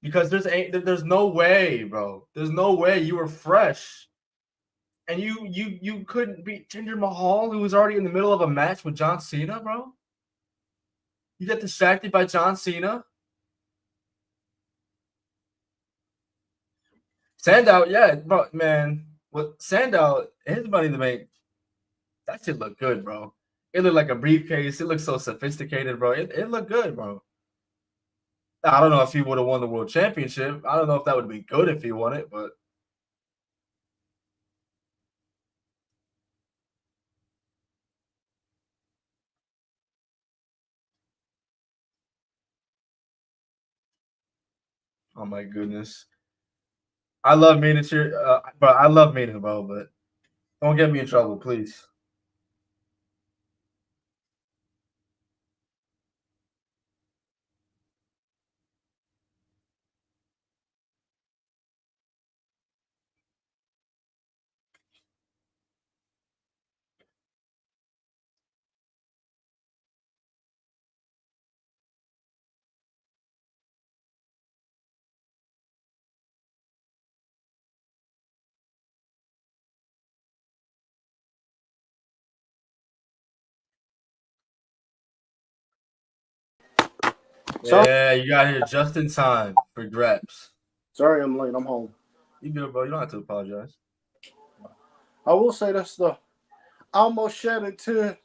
Speaker 1: Because there's no way, bro. There's no way you were fresh. And you couldn't beat Jinder Mahal, who was already in the middle of a match with John Cena, bro? You get distracted by John Cena? Sandow, yeah, bro, man. With Sandow, his Money in the Bank, that shit looked good, bro. It looked like a briefcase. It looked so sophisticated, bro. It looked good, bro. I don't know if he would have won the world championship. I don't know if that would have been good if he won it, but oh my goodness. I love Mina, bro. I love Mina, bro, but don't get me in trouble, please. Yeah, you got here just in time for Greps.
Speaker 3: Sorry, I'm late. I'm home.
Speaker 1: You good, bro? You don't have to apologize.
Speaker 3: I will say that's the I almost shed a tear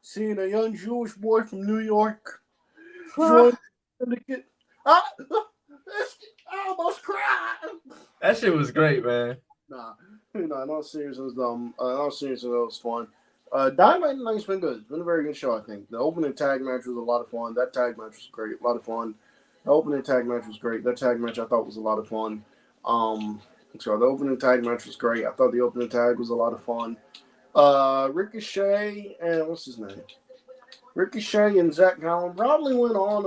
Speaker 3: seeing a young Jewish boy from New York join the syndicate. I almost cried.
Speaker 1: That shit was great, man.
Speaker 3: Nah, in all seriousness, in all seriousness, it was fun. Dynamite tonight's been good. It's been a very good show, I think. The opening tag match was a lot of fun. That tag match was great. A lot of fun. The opening tag match was great. That tag match I thought was a lot of fun. So the opening tag match was great. I thought the opening tag was a lot of fun. Ricochet and what's his name? Ricochet and Zach Allen probably went on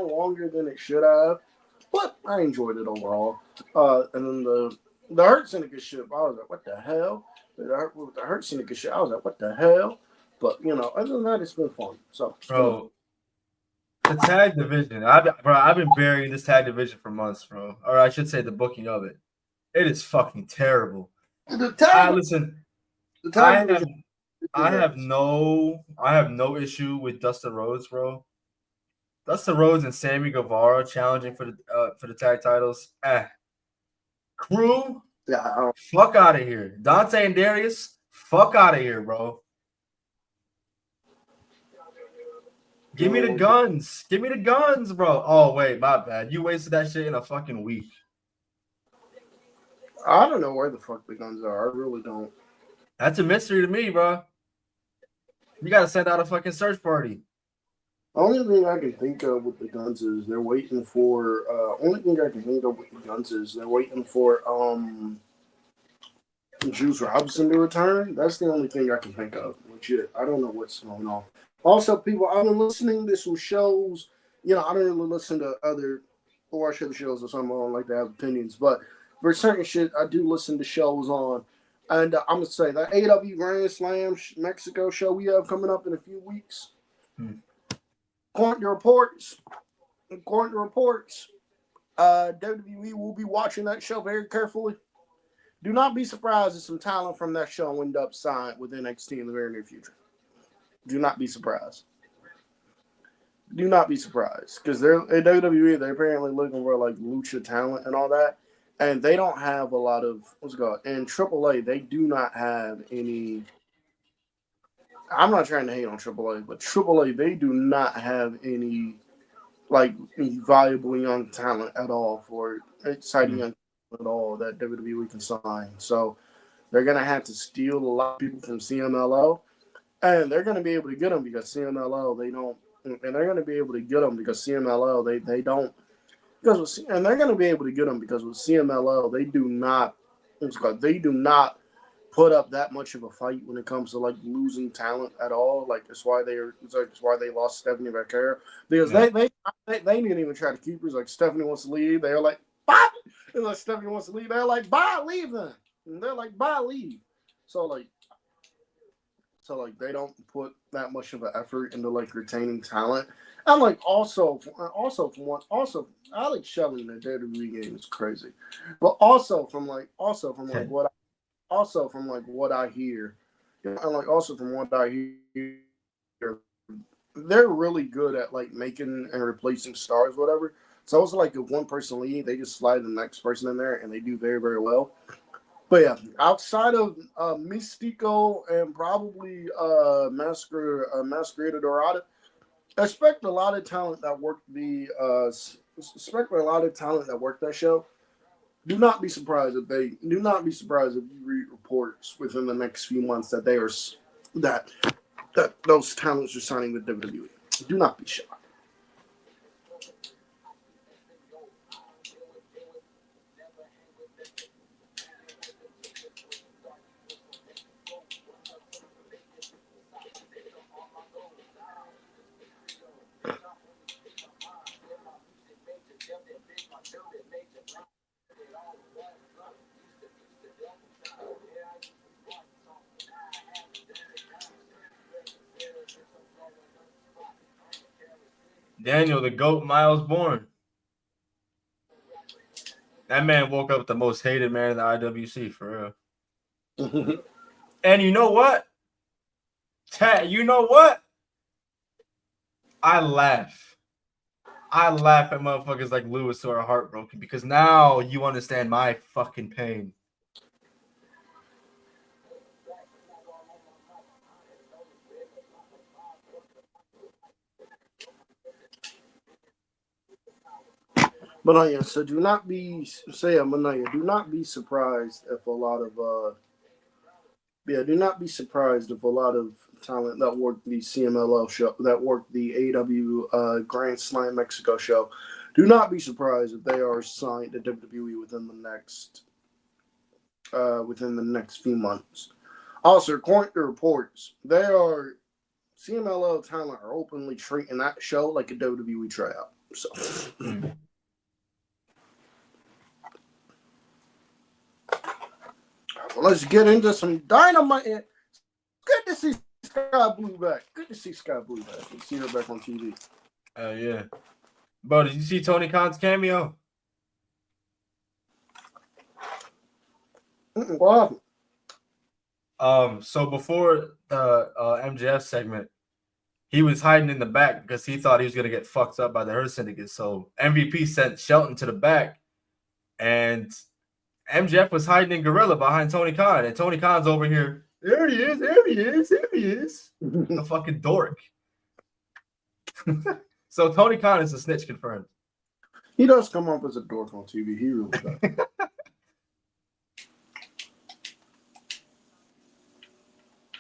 Speaker 3: longer than it should have, but I enjoyed it overall. And then the Hurt Syndicate ship, I was like, what the hell? The Hurt Syndicate ship, I was like, what the hell? But other than that, it's been fun. So,
Speaker 1: bro, the tag division, I've been burying this tag division for months, bro. Or I should say, the booking of it. It is fucking terrible. I have no issue with Dustin Rhodes, bro. Dustin Rhodes and Sammy Guevara challenging for the tag titles. Crew,
Speaker 3: yeah,
Speaker 1: fuck out of here. Dante and Darius, fuck out of here, bro. Give me the guns. Give me the guns, bro. Oh, wait, my bad. You wasted that shit in a fucking week.
Speaker 3: I don't know where the fuck the guns are. I really don't.
Speaker 1: That's a mystery to me, bro. You got to send out a fucking search party.
Speaker 3: Only thing I can think of with the Guns is they're waiting for. Only thing I can think of with the Guns is they're waiting for Juice Robinson to return. That's the only thing I can think of. Legit, I don't know what's going on. Also, people, I've been listening to some shows. I don't really listen to other or watch other shows or something. I don't like to have opinions, but for certain shit, I do listen to shows on. And I'm gonna say that AEW Grand Slam Mexico show we have coming up in a few weeks.
Speaker 1: Hmm.
Speaker 3: According to reports, WWE will be watching that show very carefully. Do not be surprised if some talent from that show end up signed with NXT in the very near future. Do not be surprised. Do not be surprised because they're at WWE. They're apparently looking for like lucha talent and all that, and they don't have a lot of what's it called. In AAA, they do not have any. I'm not trying to hate on AAA, but AAA they do not have any like valuable young talent at all for exciting young talent at all that WWE can sign. So they're gonna have to steal a lot of people from CMLL, and they're gonna be able to get them because CMLL they don't, and they're gonna be able to get them because CMLL they don't and they're gonna be able to get them because with CMLL they do not, they do not put up that much of a fight when it comes to like losing talent at all. Like it's why it's why they lost Stephanie Becker because they didn't even try to keep her. Like Stephanie wants to leave, they're like, bye. And like Stephanie wants to leave, they're like, bye, leave then. And they're like, bye, leave. So like they don't put that much of an effort into like retaining talent. And like also from one Alex Shelley in the WWE game is crazy, but also from like what I hear, and like also from what I hear, they're really good at like making and replacing stars, whatever. So it's like if one person leaves, they just slide the next person in there, and they do very very well. But yeah, outside of Mystico and probably Masquerade Dorada, expect a lot of talent that worked that show. Do not be surprised if you read reports within the next few months that they are that that those talents are signing with WWE. Do not be shocked.
Speaker 1: Daniel, the GOAT, Miles Bourne. That man woke up the most hated man in the IWC, for real. And you know what? You know what? I laugh at motherfuckers like Lewis who are heartbroken because now you understand my fucking pain.
Speaker 3: Manaya, so do not be surprised if a lot of do not be surprised if a lot of talent that worked the CMLL show, that worked the AEW Grand Slam Mexico show, do not be surprised if they are signed to WWE within the next few months. Also, according to reports, CMLL talent are openly treating that show like a WWE tryout. So. Well, let's get into some Dynamite. Good to see Sky Blue back. Let's see her back on TV.
Speaker 1: Oh, yeah. Bro, did you see Tony Khan's cameo?
Speaker 3: What
Speaker 1: happened? So before the MJF segment, he was hiding in the back because he thought he was going to get fucked up by the Hurt Syndicate. So MVP sent Shelton to the back, and MJF was hiding in Gorilla behind Tony Khan, and Tony Khan's over here. There he is. A fucking dork. So Tony Khan is a snitch confirmed.
Speaker 3: He does come up as a dork on TV. He really does.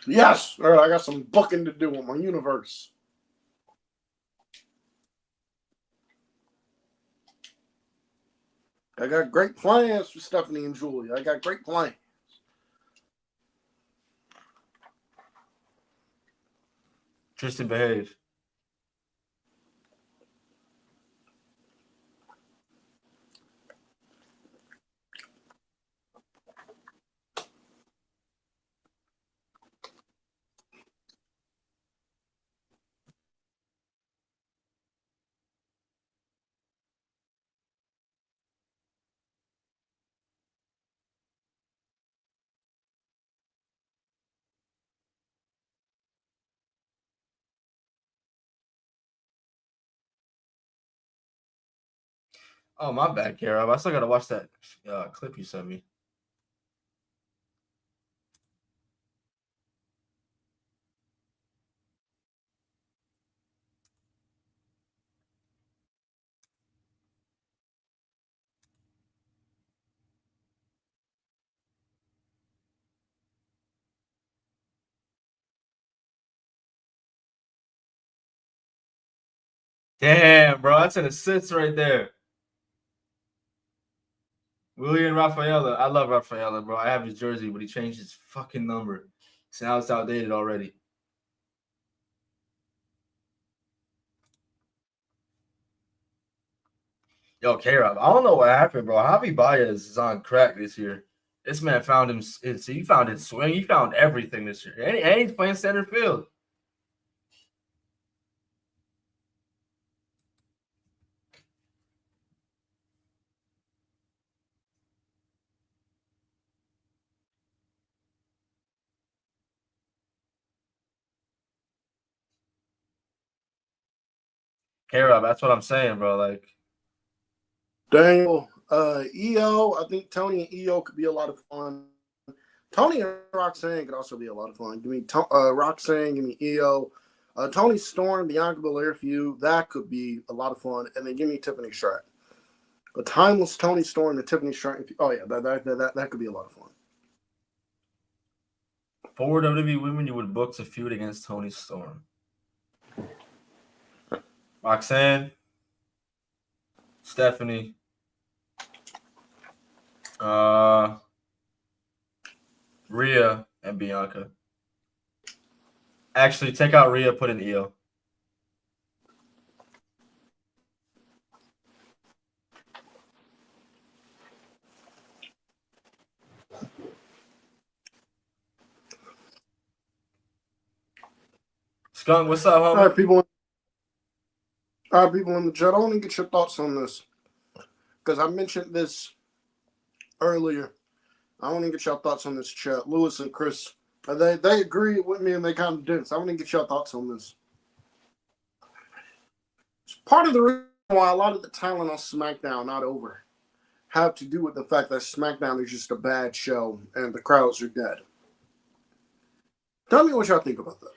Speaker 3: Yes. All right, I got some booking to do on my universe. I got great plans for Stephanie and Julia. I got great plans.
Speaker 1: Tristan, behave. Oh, my bad, Kara. I still gotta watch that clip you sent me. Damn, bro, that's an assist right there. William Rafaela. I love Rafaela, bro. I have his jersey, but he changed his fucking number. So now it's outdated already. Yo, K-Rob, I don't know what happened, bro. Javi Baez is on crack this year. This man found him. He found his swing. He found everything this year. And he's playing center field. K-Rob, that's what I'm saying, bro. Like,
Speaker 3: Daniel, EO, I think Tony and EO could be a lot of fun. Tony and Roxanne could also be a lot of fun. Give me Roxanne, give me EO. Tony Storm, Bianca Belair feud, that could be a lot of fun. And then give me Tiffany Stratton. A timeless Tony Storm and Tiffany Stratton. Oh, yeah, that could be a lot of fun.
Speaker 1: for WWE women, you would book to feud against Tony Storm. Roxanne, Stephanie, Rhea, and Bianca. Actually, take out Rhea, put in Io. Skunk, what's up, homie?
Speaker 3: All right, people in the chat, I want to get your thoughts on this. Because I mentioned this earlier. I want to get your thoughts on this chat. Lewis and Khris, they agree with me and they kind of didn't. So I want to get your thoughts on this. It's part of the reason why a lot of the talent on SmackDown, not over, have to do with the fact that SmackDown is just a bad show and the crowds are dead. Tell me what y'all think about that.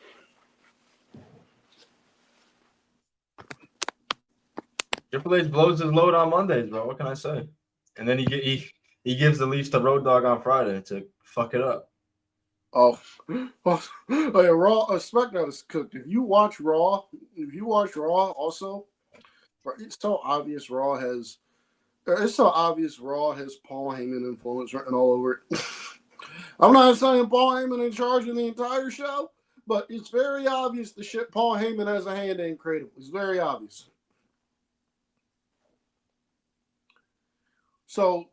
Speaker 1: Triple H blows his load on Mondays, bro. What can I say? And then he gives the Leafs to Road Dogg on Friday to fuck it up.
Speaker 3: Oh yeah, Raw, SmackDown is cooked. If you watch Raw, also, it's so obvious Raw has Paul Heyman influence written all over it. I'm not saying Paul Heyman in charge of the entire show, but it's very obvious the shit Paul Heyman has a hand in creative. It's very obvious. So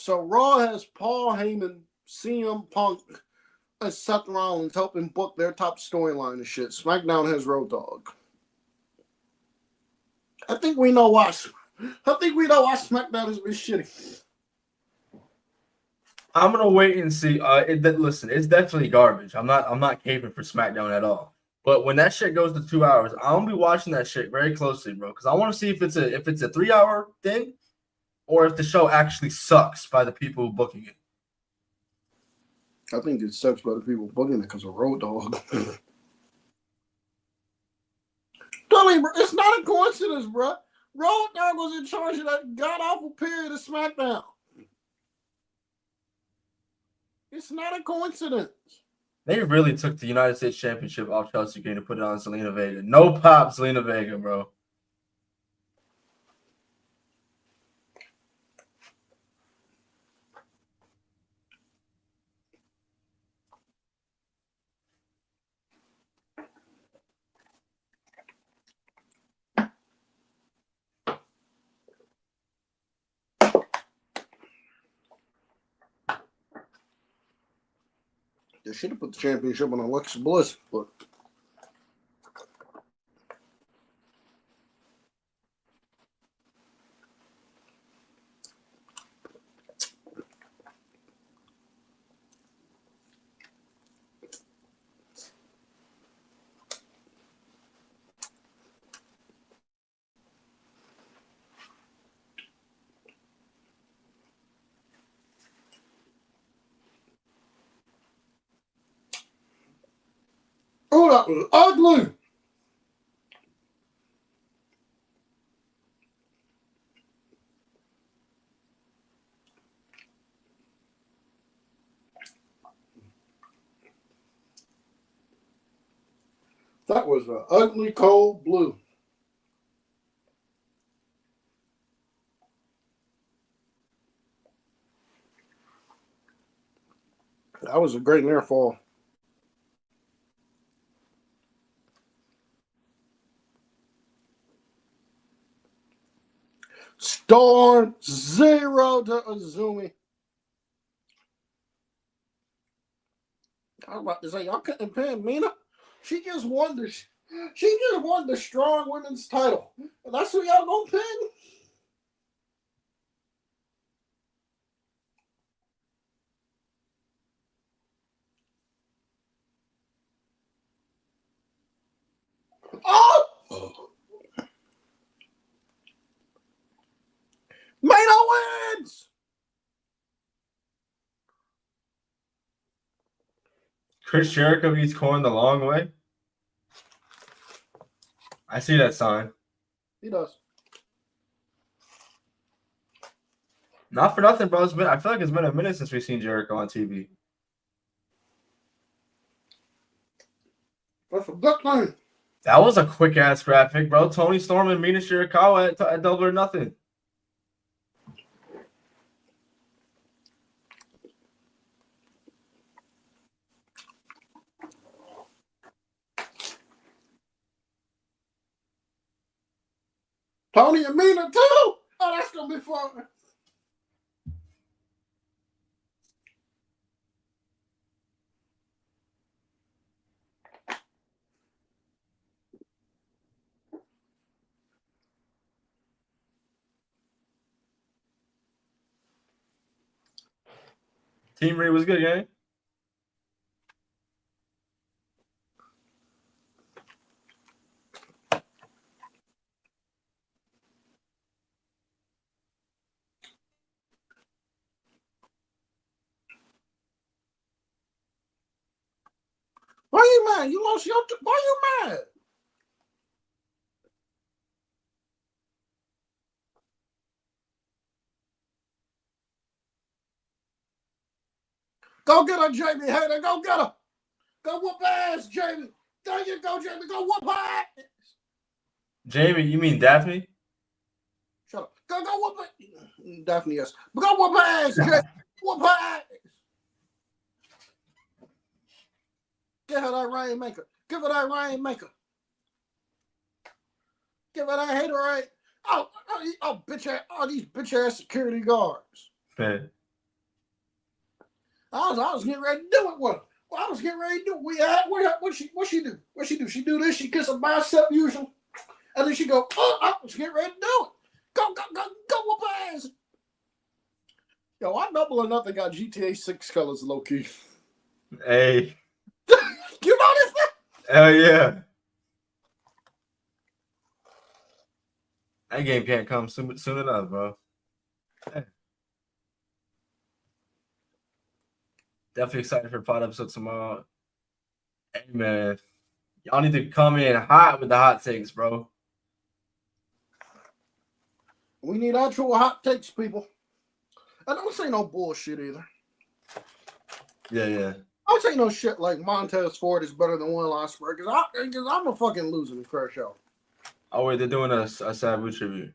Speaker 3: Raw has Paul Heyman, CM Punk, and Seth Rollins helping book their top storyline and shit. SmackDown has Road Dogg. I think we know why SmackDown has been shitty.
Speaker 1: I'm gonna wait and see. Listen, it's definitely garbage. I'm not caping for SmackDown at all. But when that shit goes to 2 hours, I'm gonna be watching that shit very closely, bro. Because I want to see if it's a 3 hour thing, or if the show actually sucks by the people booking it.
Speaker 3: I think it sucks by the people booking it because of Road Dogg. It's not a coincidence, bro. Road Dogg was in charge of that god-awful period of SmackDown. It's not a coincidence.
Speaker 1: They really took the United States Championship off Chelsea Green to put it on Zelina Vega. No pop, Zelina Vega, bro.
Speaker 3: They should have put the championship on Alexa Bliss, but. Oh, that was ugly. That was an ugly cold blue. That was a great near fall. Storm 0 to Azumi. I was about to say, y'all couldn't pin Mina. She just won the strong women's title. And that's who y'all gonna pin? Oh! Mina wins!
Speaker 1: Chris Jericho beats Corn the long way. I see that sign.
Speaker 3: He does.
Speaker 1: Not for nothing, bro. I feel like it's been a minute since we've seen Jericho on TV.
Speaker 3: That's a good thing.
Speaker 1: That was a quick ass graphic, bro. Tony Storm and Mina Shirakawa at Double or Nothing.
Speaker 3: Tony and Mina too? Oh, that's gonna be fun.
Speaker 1: Team Ray was good, gang.
Speaker 3: Why you mad? You lost your. Why you mad? Go get her, Jamie Hayter. Go get her. Go whoop ass, Jamie. There you go, Jamie. Go whoop her ass.
Speaker 1: Jamie, you mean Daphne?
Speaker 3: Shut up. Go whoop her. Daphne, yes. But go whoop her ass, Jamie. Whoop her ass. Give her that Rainmaker. Give her that Rainmaker. Give her that hater right. Oh, bitch ass. Oh, these bitch ass security guards.
Speaker 1: Man.
Speaker 3: I was getting ready to do it with her. Well, I was getting ready to do it. What she do? What she do? She do this. She kiss her bicep usual, and then she go. Oh, I was getting ready to do it. Go whoop her ass. Yo, I Double or Nothing got GTA 6 colors low key.
Speaker 1: Hey.
Speaker 3: You notice that?
Speaker 1: Hell yeah. That game can't come soon enough, bro. Hey. Definitely excited for the pod episode tomorrow. Hey, man. Y'all need to come in hot with the hot takes, bro.
Speaker 3: We need actual hot takes, people. I don't say no bullshit either.
Speaker 1: Yeah.
Speaker 3: I don't say no shit like Montez Ford is better than Will Ospreay because I'm a fucking loser in Crash Show.
Speaker 1: Oh, wait, they're doing a Sabu tribute.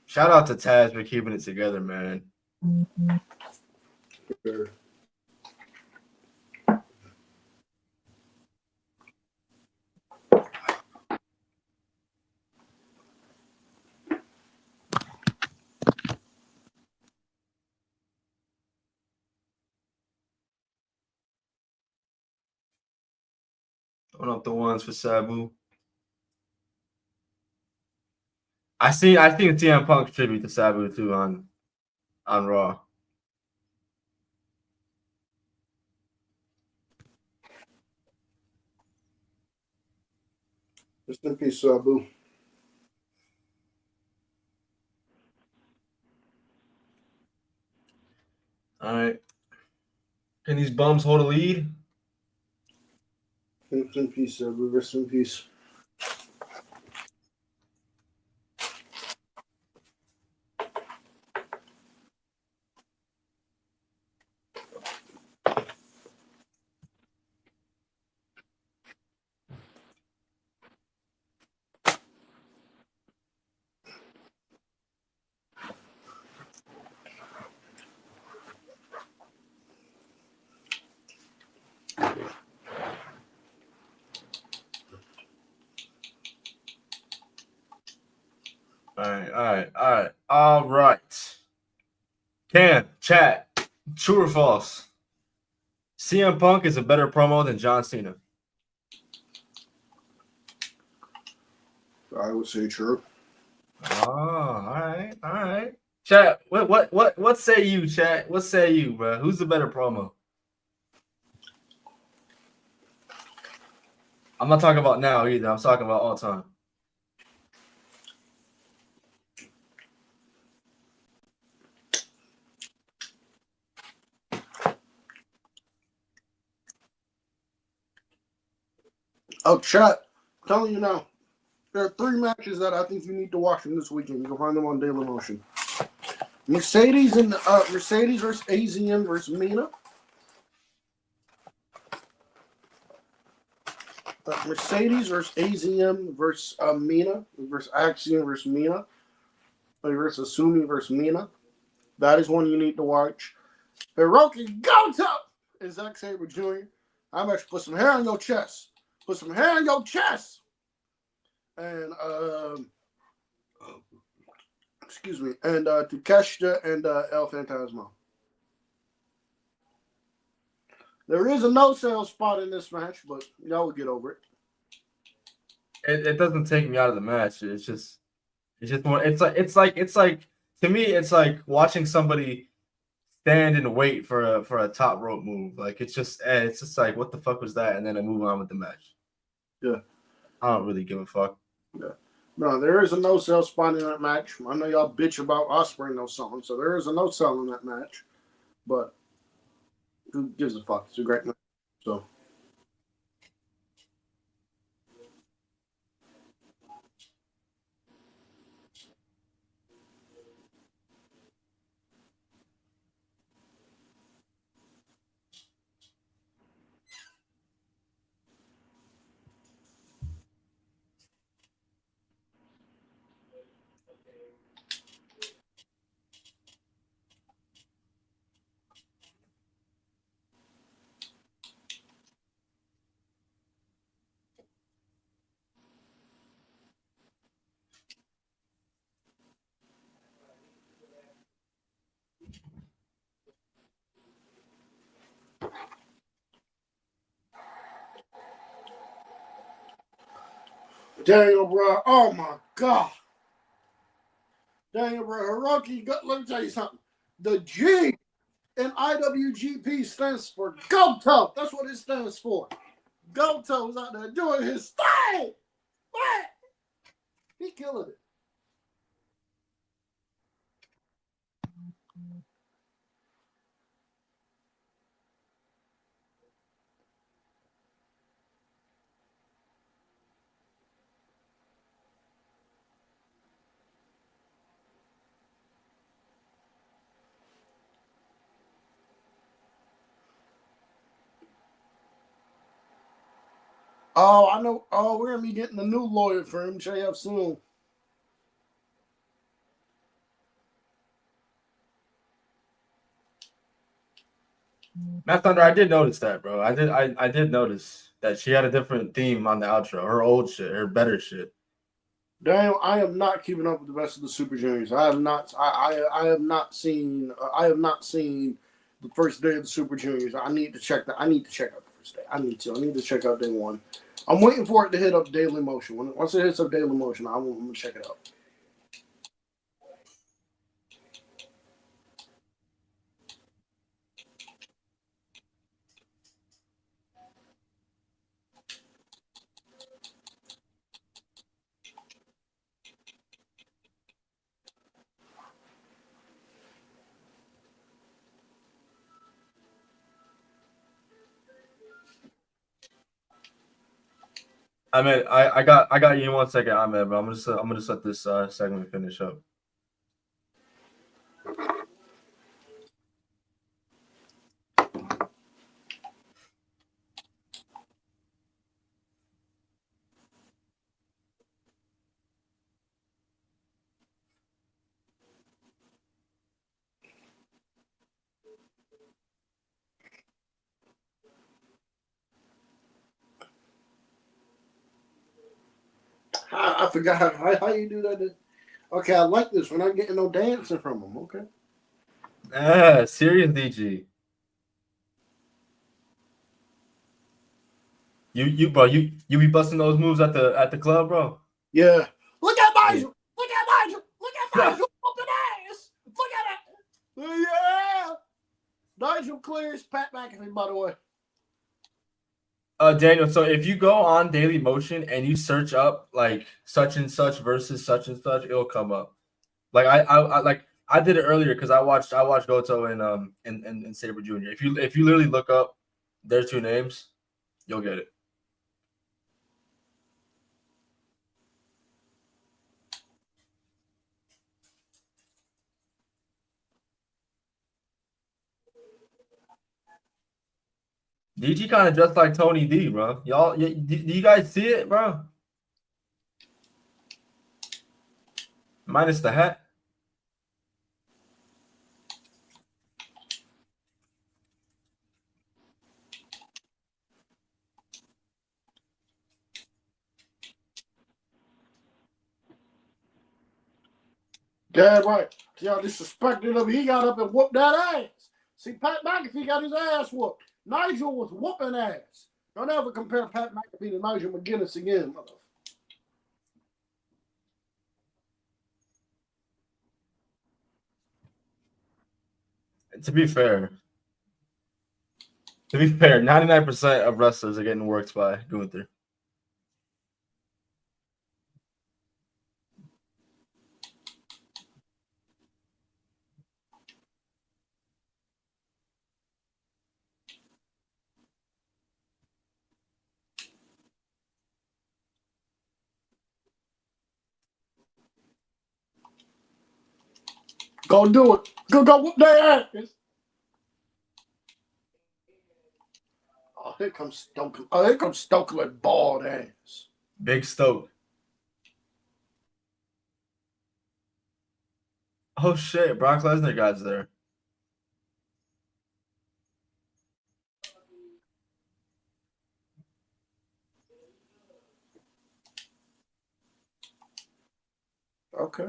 Speaker 1: Shout out to Taz for keeping it together, man.
Speaker 3: Sure.
Speaker 1: One up the ones for Sabu. I think CM Punk tribute to Sabu too on Raw.
Speaker 3: Just in peace, Sabu.
Speaker 1: All right. Can these bums hold a lead?
Speaker 3: Rest in peace, Sabu. Rest in peace.
Speaker 1: All right. Cam, chat, true or false? CM Punk is a better promo than John Cena.
Speaker 3: I would say true.
Speaker 1: Oh, all right. Chat, what say you, chat? What say you, bro? Who's the better promo? I'm not talking about now either. I'm talking about all time.
Speaker 3: Oh, chat. I'm telling you now. There are 3 matches that I think you need to watch from this weekend. You can find them on Daily Motion. Mercedes versus AZM versus Mina. Mercedes versus AZM versus Mina versus Axiom versus Mina versus Sumi versus Mina. That is one you need to watch. Hiroki Goto and Zack Sabre Jr. I'm actually put some hair on your chest. Put some hair on your chest. And excuse me. And Takeshita and El Phantasmo. There is a no-sale spot in this match, but y'all will get over it.
Speaker 1: It doesn't take me out of the match. It's just more. It's like to me. It's like watching somebody stand and wait for a top rope move. Like it's just like what the fuck was that? And then I move on with the match.
Speaker 3: Yeah,
Speaker 1: I don't really give a fuck.
Speaker 3: Yeah. No, there is a no-sell spot in that match. I know y'all bitch about Ospreay no something, so there is a no-sell in that match. But who gives a fuck? It's a great match. So. Daniel, bro. Oh, my God. Daniel, bro. Hiroki, let me tell you something. The G in IWGP stands for Goto. That's what it stands for. Goto's out there doing his thing. What? He killing it. Oh, I know. Oh, we're going to be getting a new lawyer for MJF soon.
Speaker 1: Matt Thunder, I did notice that, bro. I did notice that she had a different theme on the outro. Her old shit, her better shit.
Speaker 3: Daniel, I am not keeping up with the rest of the Super Juniors. I have not. I have not seen. I have not seen the first day of the Super Juniors. I need to check that. I need to check out the first day. I need to check out day one. I'm waiting for it to hit up Daily Motion. Once it hits up Daily Motion, I'm gonna check it out.
Speaker 1: I got you in 1 second, Ahmed, but I'm gonna just let this segment finish up.
Speaker 3: I forgot how you do that. Okay, I like this. We're not getting no dancing from them. Okay.
Speaker 1: Serious DG. You be busting those moves at the club, bro.
Speaker 3: Yeah. Look at Nigel. Look at Nigel. Look at Nigel. Whooping ass. Look at it. Yeah. Nigel clears Pat McAfee, by the way.
Speaker 1: Daniel, so if you go on Daily Motion and you search up like such and such versus such and such, it'll come up. Like I did it earlier because I watched Goto and Sabre Jr. If you literally look up their two names, you'll get it. DG kind of just like Tony D, bro. Y'all, do you guys see it, bro? Minus the hat.
Speaker 3: Damn right. Y'all disrespected him. He got up and whooped that ass. See, Pat McAfee got his ass whooped. Nigel was whooping ass. Don't ever compare Pat McAfee to Nigel McGuinness again, mother.
Speaker 1: To be fair, 99% of wrestlers are getting worked by Gunther.
Speaker 3: Go do it. Go whoop their ass. Oh, here comes Stokely. Oh, here comes Stokely bald ass.
Speaker 1: Big Stoke. Oh shit, Brock Lesnar guy's there.
Speaker 3: Okay.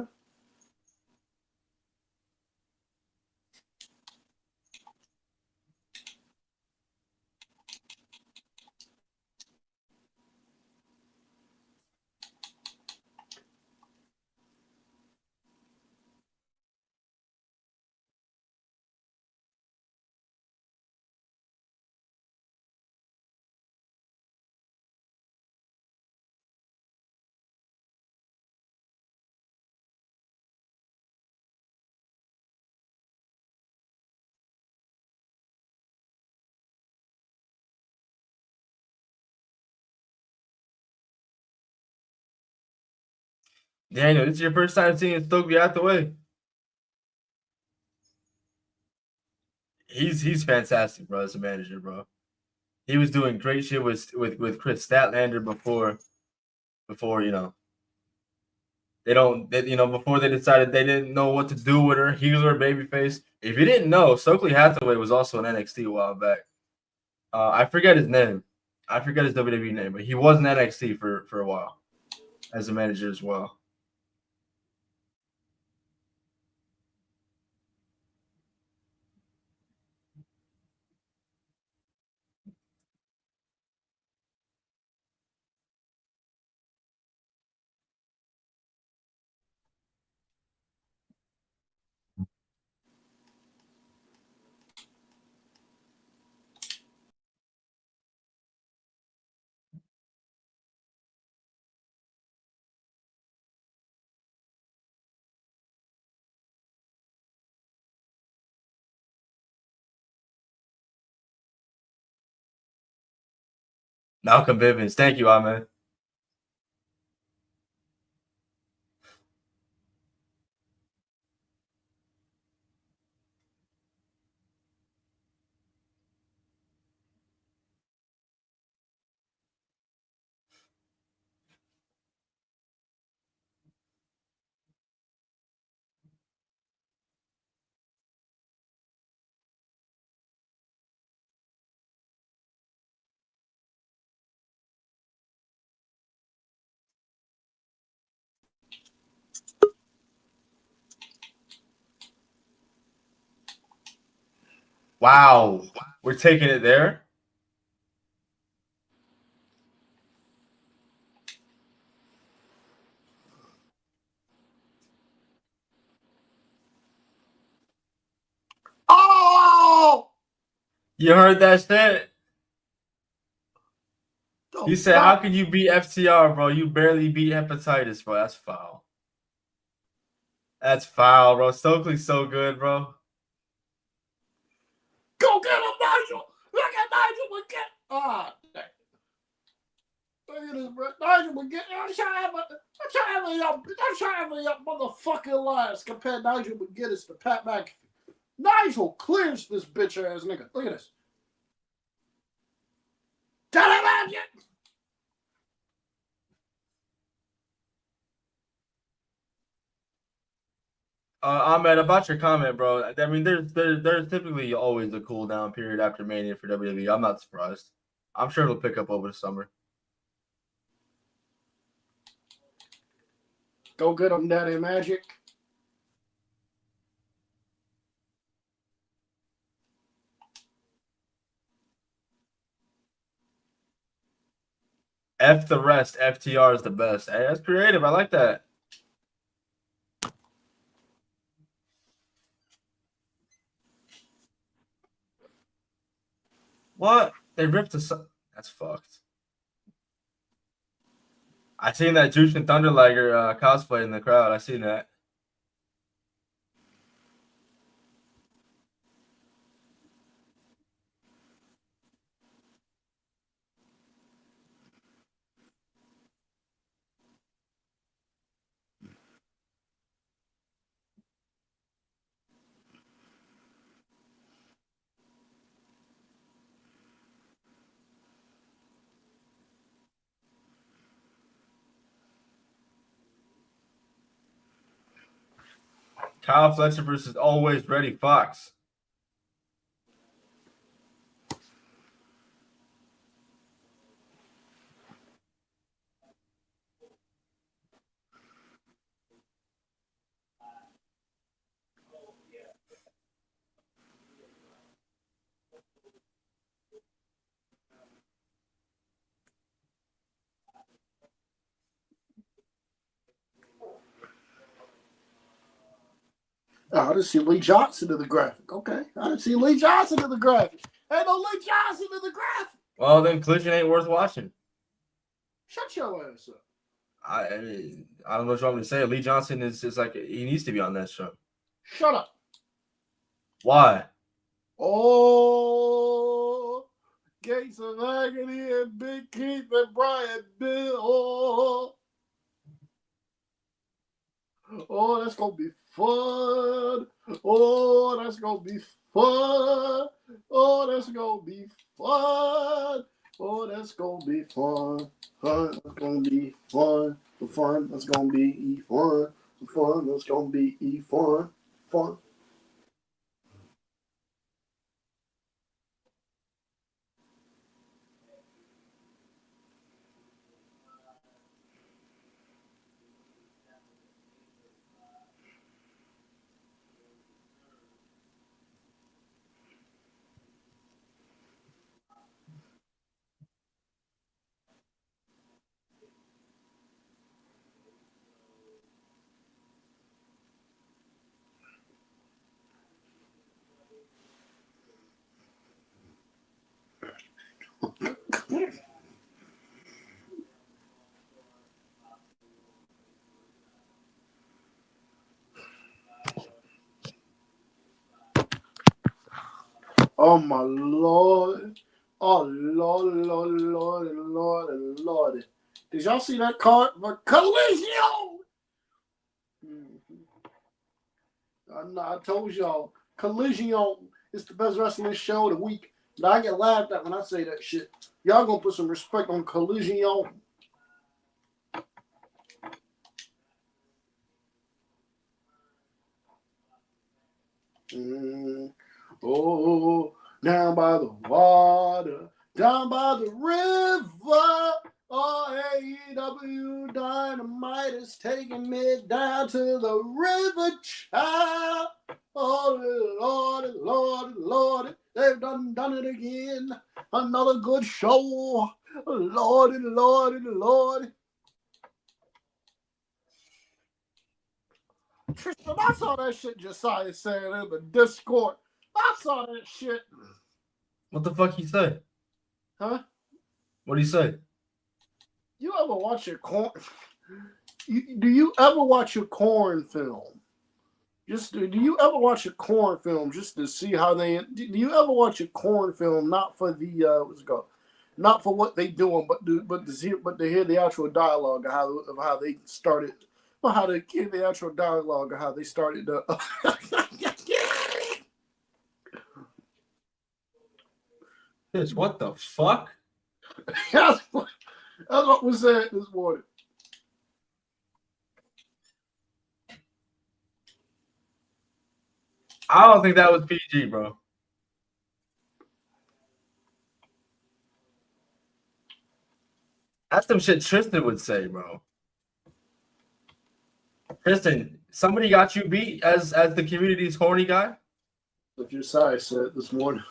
Speaker 1: Daniel, this is your first time seeing Stoke get out the way. He's fantastic, bro, as a manager, bro. He was doing great shit with Chris Statlander before before they decided they didn't know what to do with her, heel or babyface. If you didn't know, Stokely Hathaway was also in NXT a while back. I forget his name. I forget his WWE name, but he was in NXT for a while as a manager as well. Malcolm Bivens. Thank you, Ahmed. Wow. We're taking it there?
Speaker 3: Oh!
Speaker 1: You heard that shit?
Speaker 3: Oh,
Speaker 1: You said,
Speaker 3: God.
Speaker 1: how can you beat FTR, bro? You barely beat hepatitis, bro. That's foul. That's foul, bro. Stokely's so good, bro.
Speaker 3: Go get him, Nigel! Look at Nigel again! Ah, dang. Look at this, bro. Nigel again. I'm trying to your motherfucking lives compare Nigel McGuinness to Pat McAfee. Nigel clears this bitch ass nigga. Look at this. Tell him that yet?
Speaker 1: Ahmed, about your comment, bro. I mean, there's typically always a cool down period after Mania for WWE. I'm not surprised. I'm sure it'll pick up over the summer.
Speaker 3: Go get him, Daddy Magic.
Speaker 1: F the rest. FTR is the best. Hey, that's creative. I like that. What? They ripped the. That's fucked. I seen that Jushin Thunder Liger cosplay in the crowd. I seen that. Kyle Fletcher versus Always Ready Fox.
Speaker 3: Oh, I didn't see Lee Johnson in the graphic. Okay. I didn't see Lee Johnson in the graphic. Ain't no Lee Johnson in the graphic.
Speaker 1: Well, then Collision ain't worth watching.
Speaker 3: Shut your ass up.
Speaker 1: I don't know what you want me to say. Lee Johnson is just like he needs to be on that show.
Speaker 3: Shut up.
Speaker 1: Why?
Speaker 3: Oh, Gates of Agony and Big Keith and Brian Bill. Oh, that's going to be fun. Oh, that's going to be fun. Oh, that's going to be fun. Oh, that's going to be fun. It's going to be fun. Some fun that's gonna be fun. Some fun that's gonna be fun. Fun. Oh my Lord. Oh Lord, Lord, Lord, Lord, Lord. Did y'all see that card for Collision? I told y'all, Collision is the best wrestling show of the week. But I get laughed at when I say that shit. Y'all gonna put some respect on Collision. Oh, down by the water, down by the river. Oh, AEW Dynamite is taking me down to the river, child. Oh, Lord, Lord, Lord, they've done it again. Another good show. Lord, Lord, Lord. Tristan, I saw that shit Josiah saying in the Discord. I saw that shit.
Speaker 1: What the fuck he say?
Speaker 3: Huh?
Speaker 1: What'd he say?
Speaker 3: You ever watch your corn? Do you ever watch your corn film? Do you ever watch a corn film just to see how they? Do you ever watch a corn film not for the what's it called? Not for what they doing, but to hear the actual dialogue of how they started, or how they hear the actual dialogue of how they started the.
Speaker 1: Bitch, what the fuck?
Speaker 3: That's what was said this morning.
Speaker 1: I don't think that was PG, bro. That's some shit Tristan would say, bro. Tristan, somebody got you beat as the community's horny guy?
Speaker 3: What Josiah said this morning.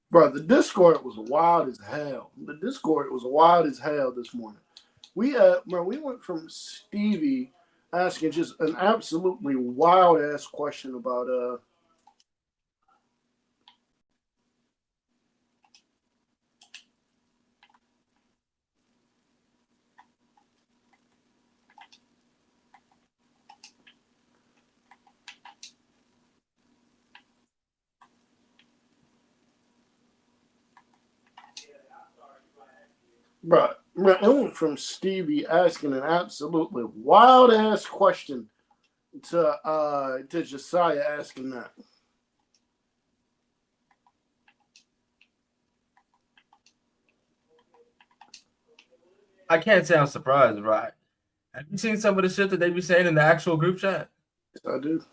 Speaker 3: Bro, the Discord was wild as hell. The Discord was wild as hell this morning. We went from Stevie asking just an absolutely wild ass question about Bro, it went from Stevie asking an absolutely wild ass question to Josiah asking that.
Speaker 1: I can't say I'm surprised, right? Have you seen some of the shit that they be saying in the actual group chat?
Speaker 3: I do.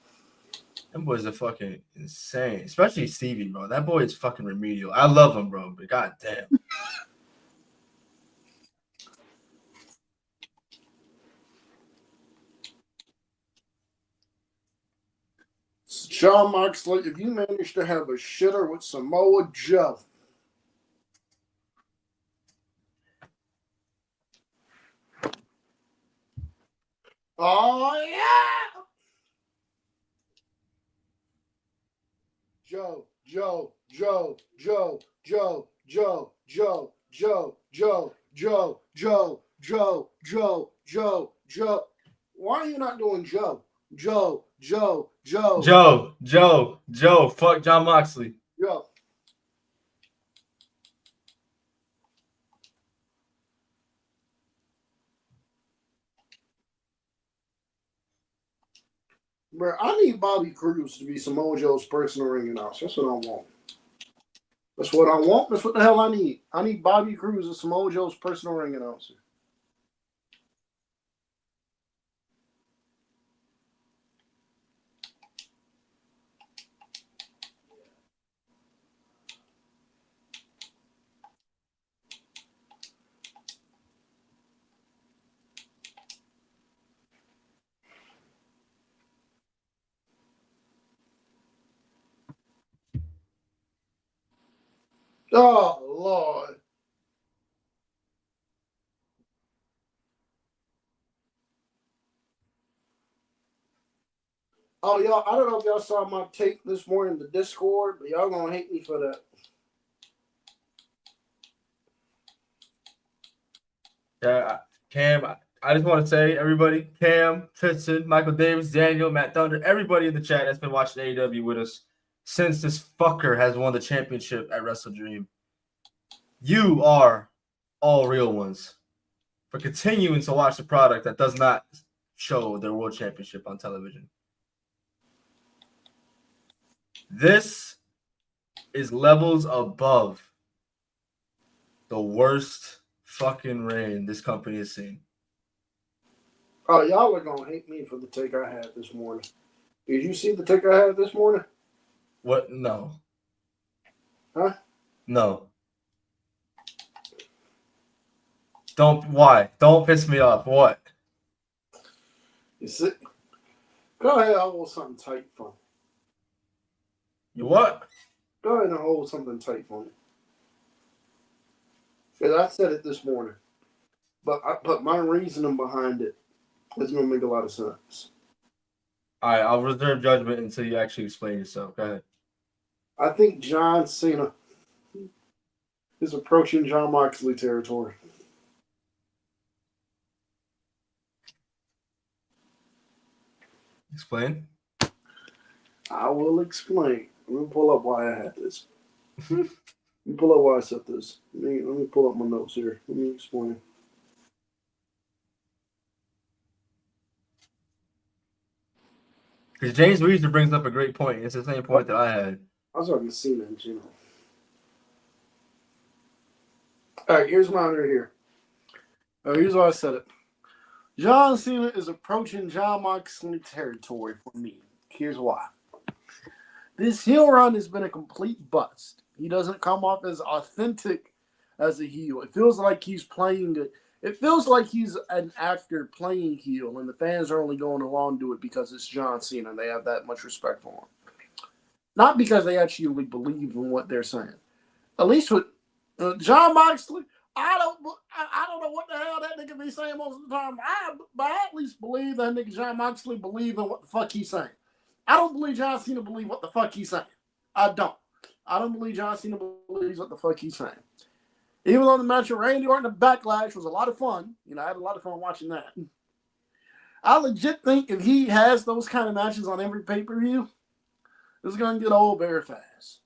Speaker 1: Them boys are fucking insane. Especially Stevie, bro. That boy is fucking remedial. I love him, bro, but goddamn.
Speaker 3: John Moxley, if you manage to have a shitter with Samoa Joe. Oh, yeah! Joe. Why are you not doing Joe? Joe.
Speaker 1: Joe. Fuck John Moxley.
Speaker 3: Yo. Bro, I need Bobby Cruz to be Samoa Joe's personal ring announcer. That's what I want. That's what I want. That's what the hell I need. I need Bobby Cruz as Samoa Joe's personal ring announcer. Oh, Lord. Oh, y'all, I don't know if y'all saw my take this morning in the Discord, but y'all gonna hate me for that.
Speaker 1: Yeah, Cam, I just want to say, everybody, Cam, Tristan, Michael Davis, Daniel, Matt Thunder, everybody in the chat that's been watching AEW with us since this fucker has won the championship at Wrestle Dream. You are all real ones for continuing to watch the product that does not show their world championship on television. This is levels above the worst fucking reign this company has seen.
Speaker 3: Oh, y'all are gonna hate me for the take I had this morning. Did you see the take I had this morning?
Speaker 1: What? No.
Speaker 3: Huh?
Speaker 1: No. Why? Don't piss me off. What?
Speaker 3: You see? Go ahead and hold something tight for me.
Speaker 1: You what?
Speaker 3: Go ahead and hold something tight for me. Because I said it this morning. But my reasoning behind it is going to make a lot of sense.
Speaker 1: All right, I'll reserve judgment until you actually explain yourself. Go ahead.
Speaker 3: I think John Cena is approaching Jon Moxley territory.
Speaker 1: Explain.
Speaker 3: I will explain. Let me pull up why I had this. Let me pull up why I said this. Let me pull up my notes here. Let me explain.
Speaker 1: Because James Weezer brings up a great point. It's the same point that I had.
Speaker 3: I was talking to Cena in general. All right, here's mine right here. Here's why I said it. John Cena is approaching Jon Moxley territory for me. Here's why. This heel run has been a complete bust. He doesn't come off as authentic as a heel. It feels like he's playing it. It feels like he's an actor playing heel, and the fans are only going along to it because it's John Cena and they have that much respect for him. Not because they actually believe in what they're saying. At least with Jon Moxley, I don't know what the hell that nigga be saying most of the time. But I at least believe that nigga Jon Moxley believe in what the fuck he's saying. I don't believe John Cena believe what the fuck he's saying. I don't. I don't believe John Cena believes what the fuck he's saying. Even though the match of Randy Orton and Backlash was a lot of fun, I had a lot of fun watching that. I legit think if he has those kind of matches on every pay-per-view, it's going to get old very fast.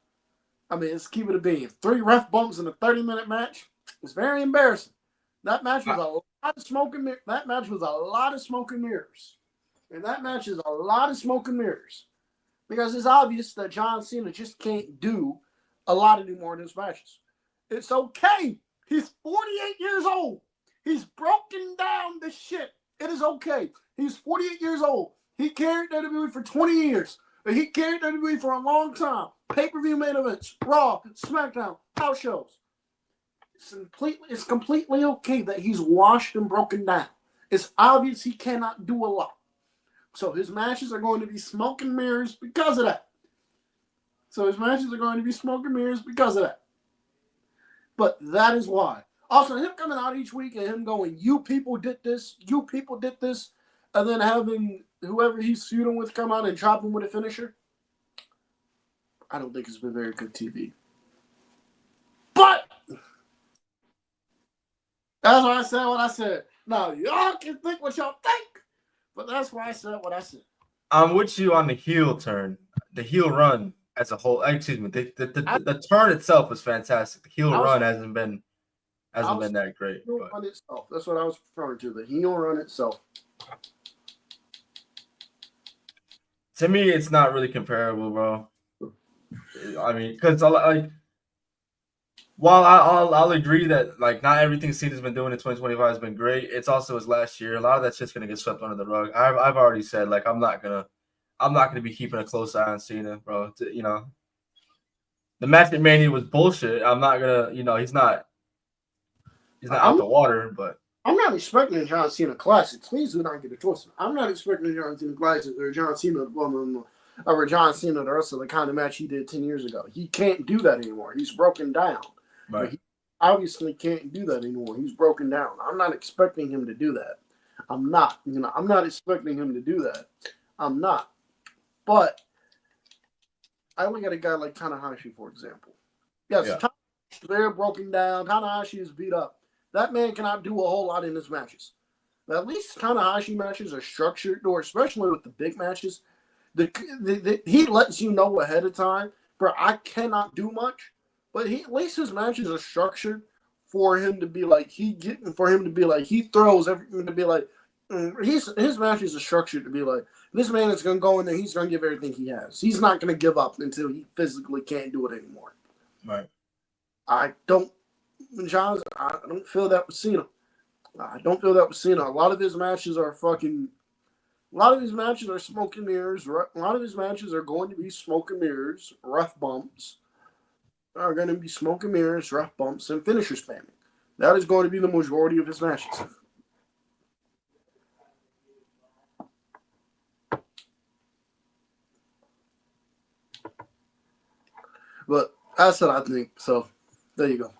Speaker 3: I mean, let's keep it a bean. 3 ref bumps in a 30-minute match. It's very embarrassing. That match was a lot of smoke and mirrors. That match was a lot of smoke and mirrors. And that match is a lot of smoke and mirrors. Because it's obvious that John Cena just can't do a lot anymore in his matches. It's okay. He's 48 years old. He's broken down the shit. It is okay. He's 48 years old. He carried WWE for 20 years. He carried WWE for a long time. Pay-per-view main events, Raw, SmackDown, house shows. It's completely okay that he's washed and broken down. It's obvious he cannot do a lot. So his matches are going to be smoke and mirrors because of that. But that is why. Also, him coming out each week and him going, you people did this, and then having whoever he's feuding with come out and chop him with a finisher, I don't think it's been very good TV. But that's why I said what I said. Now, y'all can think what y'all think, but that's why I said what I said.
Speaker 1: I'm with you on the heel turn. The heel run as a whole. Excuse me. The turn itself was fantastic. The heel run hasn't been that great.
Speaker 3: The heel run itself. That's what I was referring to. The heel run itself.
Speaker 1: To me, it's not really comparable, bro. I mean, because like while I'll agree that like not everything Cena's been doing in 2025 has been great. It's also his last year. A lot of that shit's gonna get swept under the rug. I've already said like I'm not gonna be keeping a close eye on Cena, bro. You know, the match at Mania was bullshit. I'm not gonna, he's not out
Speaker 3: I'm
Speaker 1: the water, but
Speaker 3: I'm not expecting a John Cena Classic. Please do not get it twisted. I'm not expecting a John Cena Classic or John Cena or John Cena the rest of the kind of match he did 10 years ago. He can't do that anymore. He's broken down.
Speaker 1: right.
Speaker 3: He obviously can't do that anymore. He's broken down. I'm not expecting him to do that. I'm not. I'm not expecting him to do that. I'm not. But I look at a guy like Tanahashi, for example. Yes,
Speaker 1: Yeah.
Speaker 3: Tanahashi's very broken down. Tanahashi is beat up. That man cannot do a whole lot in his matches. But at least Tanahashi matches are structured, or especially with the big matches. He lets you know ahead of time, bro, I cannot do much. But at least his matches are structured for him to be like he throws everything to be like his matches are structured to be like this man is gonna go in there, he's gonna give everything he has. He's not gonna give up until he physically can't do it anymore.
Speaker 1: Right.
Speaker 3: I don't feel that with Cena. I don't feel that with Cena. A lot of his matches are smoke and mirrors. A lot of his matches are going to be smoke and mirrors, rough bumps. Are going to be smoke and mirrors, rough bumps, and finisher spamming. That is going to be the majority of his matches. But that's what I think. So there you go.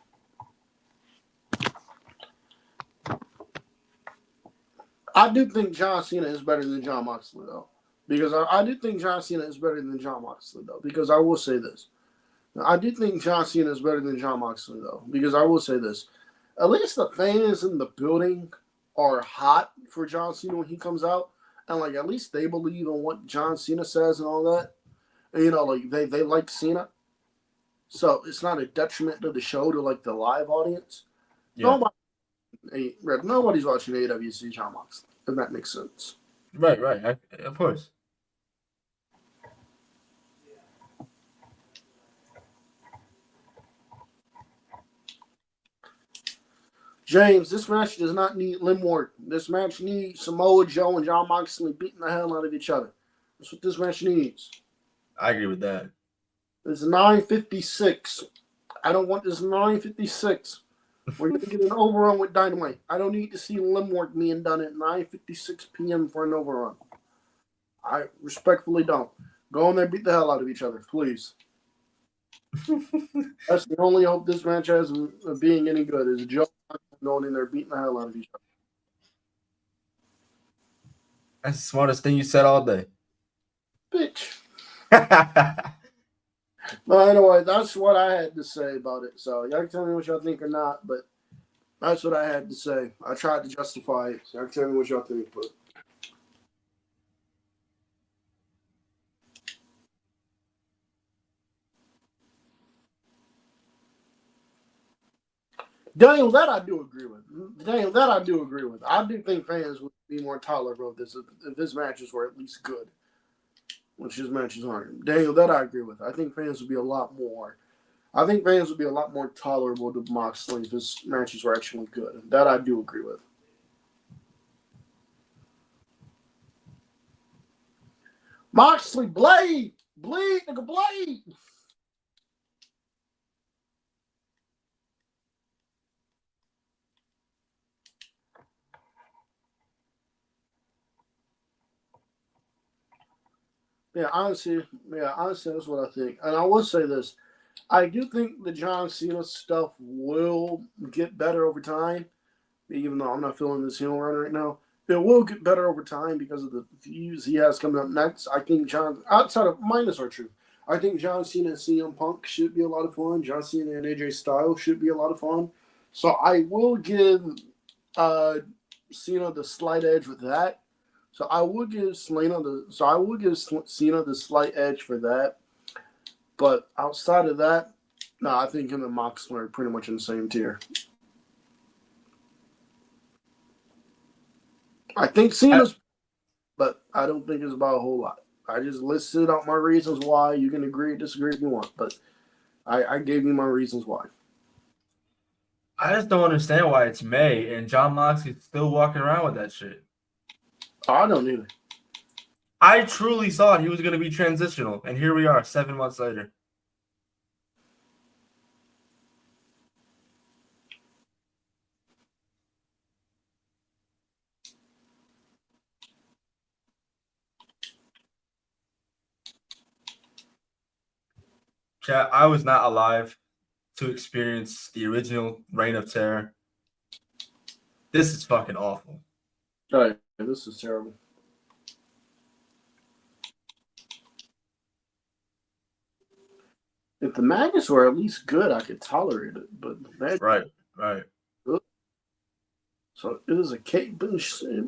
Speaker 3: I do think John Cena is better than Jon Moxley, though. Because I do think John Cena is better than Jon Moxley, though. Because I will say this. I do think John Cena is better than Jon Moxley, though. Because I will say this. At least the fans in the building are hot for John Cena when he comes out. And, like, at least they believe in what John Cena says and all that. And, like, they like Cena. So it's not a detriment to the show to, like, the live audience.
Speaker 1: Yeah.
Speaker 3: Nobody's watching AEW to see Jon Moxley, if that makes sense.
Speaker 1: Right. Of course.
Speaker 3: James, this match does not need Limward. This match needs Samoa Joe and Jon Moxley beating the hell out of each other. That's what this match needs.
Speaker 1: I agree with that.
Speaker 3: It's 9:56. I don't want this 9:56. We're going to get an overrun with Dynamite. I don't need to see Limward being done at 9:56 p.m. for an overrun. I respectfully don't. Go in there, beat the hell out of each other, please. That's the only hope this match has of being any good is Joe going in there beating the hell out of each other.
Speaker 1: That's the smartest thing you said all day.
Speaker 3: Bitch. But anyway, that's what I had to say about it. So y'all can tell me what y'all think or not, but that's what I had to say. I tried to justify it. So y'all can tell me what y'all think, but Daniel, that I do agree with. I do think fans would be more tolerable of this if his matches were at least good. Which his matches aren't. Daniel, that I agree with. I think fans would be a lot more tolerable to Moxley if his matches were actually good. That I do agree with. Moxley, bleed, nigga, bleed. Yeah, honestly, that's what I think. And I will say this. I do think the John Cena stuff will get better over time, even though I'm not feeling this heel run right now. It will get better over time because of the views he has coming up next. I think outside of minus are true. I think John Cena and CM Punk should be a lot of fun. John Cena and AJ Styles should be a lot of fun. So I will give Cena the slight edge with that. So I will give Cena the slight edge for that. But outside of that, no, I think him and Moxley are pretty much in the same tier. I think Cena's, but I don't think it's about a whole lot. I just listed out my reasons why. You can agree or disagree if you want, but I gave you my reasons why.
Speaker 1: I just don't understand why it's May and John Moxley's still walking around with that shit.
Speaker 3: I don't either.
Speaker 1: I truly thought he was going to be transitional, and here we are 7 months later. Chat, I was not alive to experience the original Reign of Terror. This is fucking awful.
Speaker 3: All right, this is terrible. If the Magnets were at least good, I could tolerate it. But
Speaker 1: right.
Speaker 3: So it is a cage.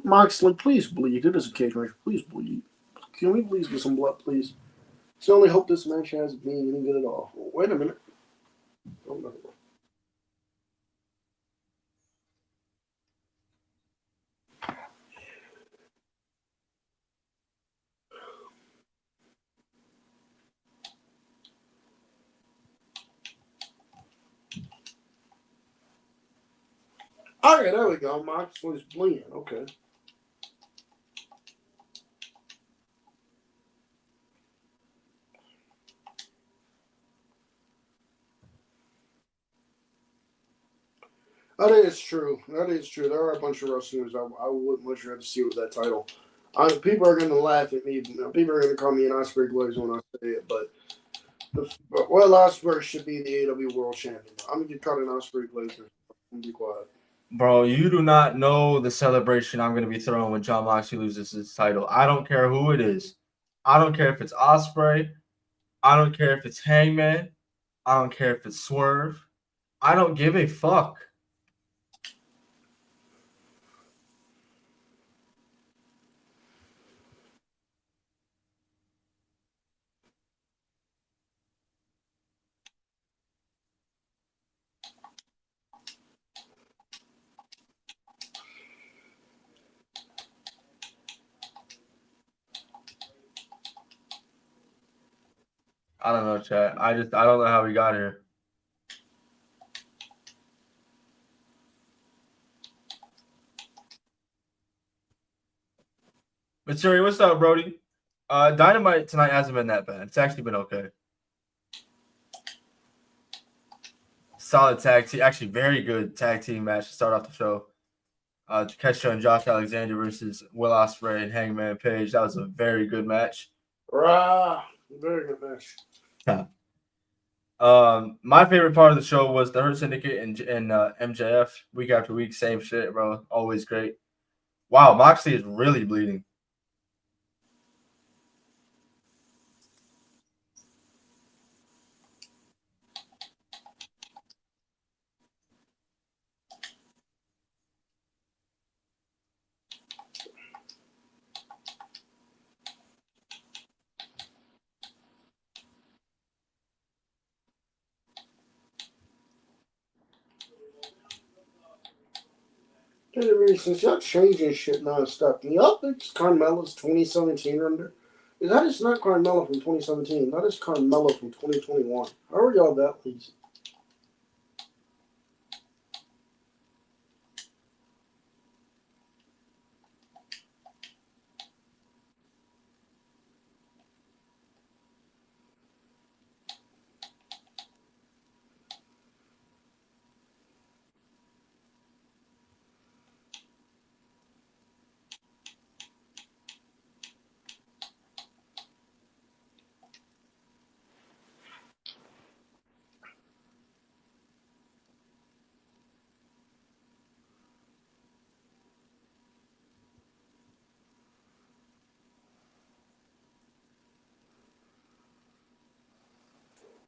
Speaker 3: Moxley, please bleed. It is a cage match. Please bleed. Can we please get some blood, please? It's the only hope this match has of being any good at all. Wait a minute. Oh, no. Okay, there we go. Moxley's bleeding. Okay. That is true. That is true. There are a bunch of wrestlers I would much rather see with that title. People are going to laugh at me. People are going to call me an Osprey Glazer when I say it, but Will Ospreay should be the AEW World Champion. I'm going to get called an Osprey Glazer. I'm going to be quiet.
Speaker 1: Bro, you do not know the celebration I'm going to be throwing when John Moxley loses his title. I don't care who it is. I don't care if it's Ospreay. I don't care if it's Hangman. I don't care if it's Swerve. I don't give a fuck. I don't know, chat. I don't know how we got here. But Siri, what's up, Brody? Dynamite tonight hasn't been that bad. It's actually been okay. Solid tag team, actually very good tag team match to start off the show. Kesha and Josh Alexander versus Will Ospreay and Hangman Page. That was a very good match.
Speaker 3: Very good match.
Speaker 1: My favorite part of the show was the Hurt Syndicate and MJF week after week. Same shit, bro. Always great. Wow, Moxley is really bleeding.
Speaker 3: Since y'all changing shit nonstop, y'all think Carmella's 2017 under? That is not Carmella from 2017. That is Carmella from 2021. How are y'all that lazy?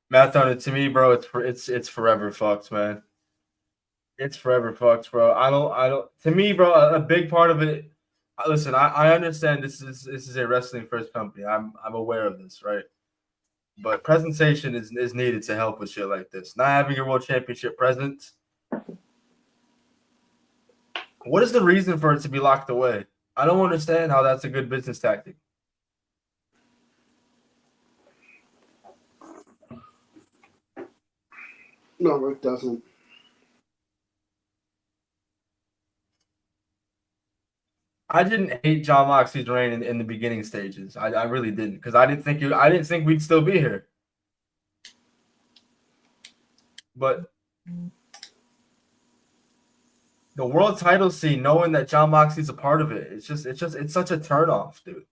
Speaker 1: Math on it to me, bro. It's forever fucked, man. It's forever fucked, bro. I don't. To me, bro, a big part of it. Listen, I understand this is a wrestling first company. I'm aware of this, right? But presentation is needed to help with shit like this. Not having your world championship present. What is the reason for it to be locked away? I don't understand how that's a good business tactic.
Speaker 3: No, it doesn't.
Speaker 1: I didn't hate John Moxley's reign in the beginning stages. I really didn't, because I didn't think we'd still be here. But the world title scene, knowing that John Moxley's a part of it, it's such a turnoff, dude.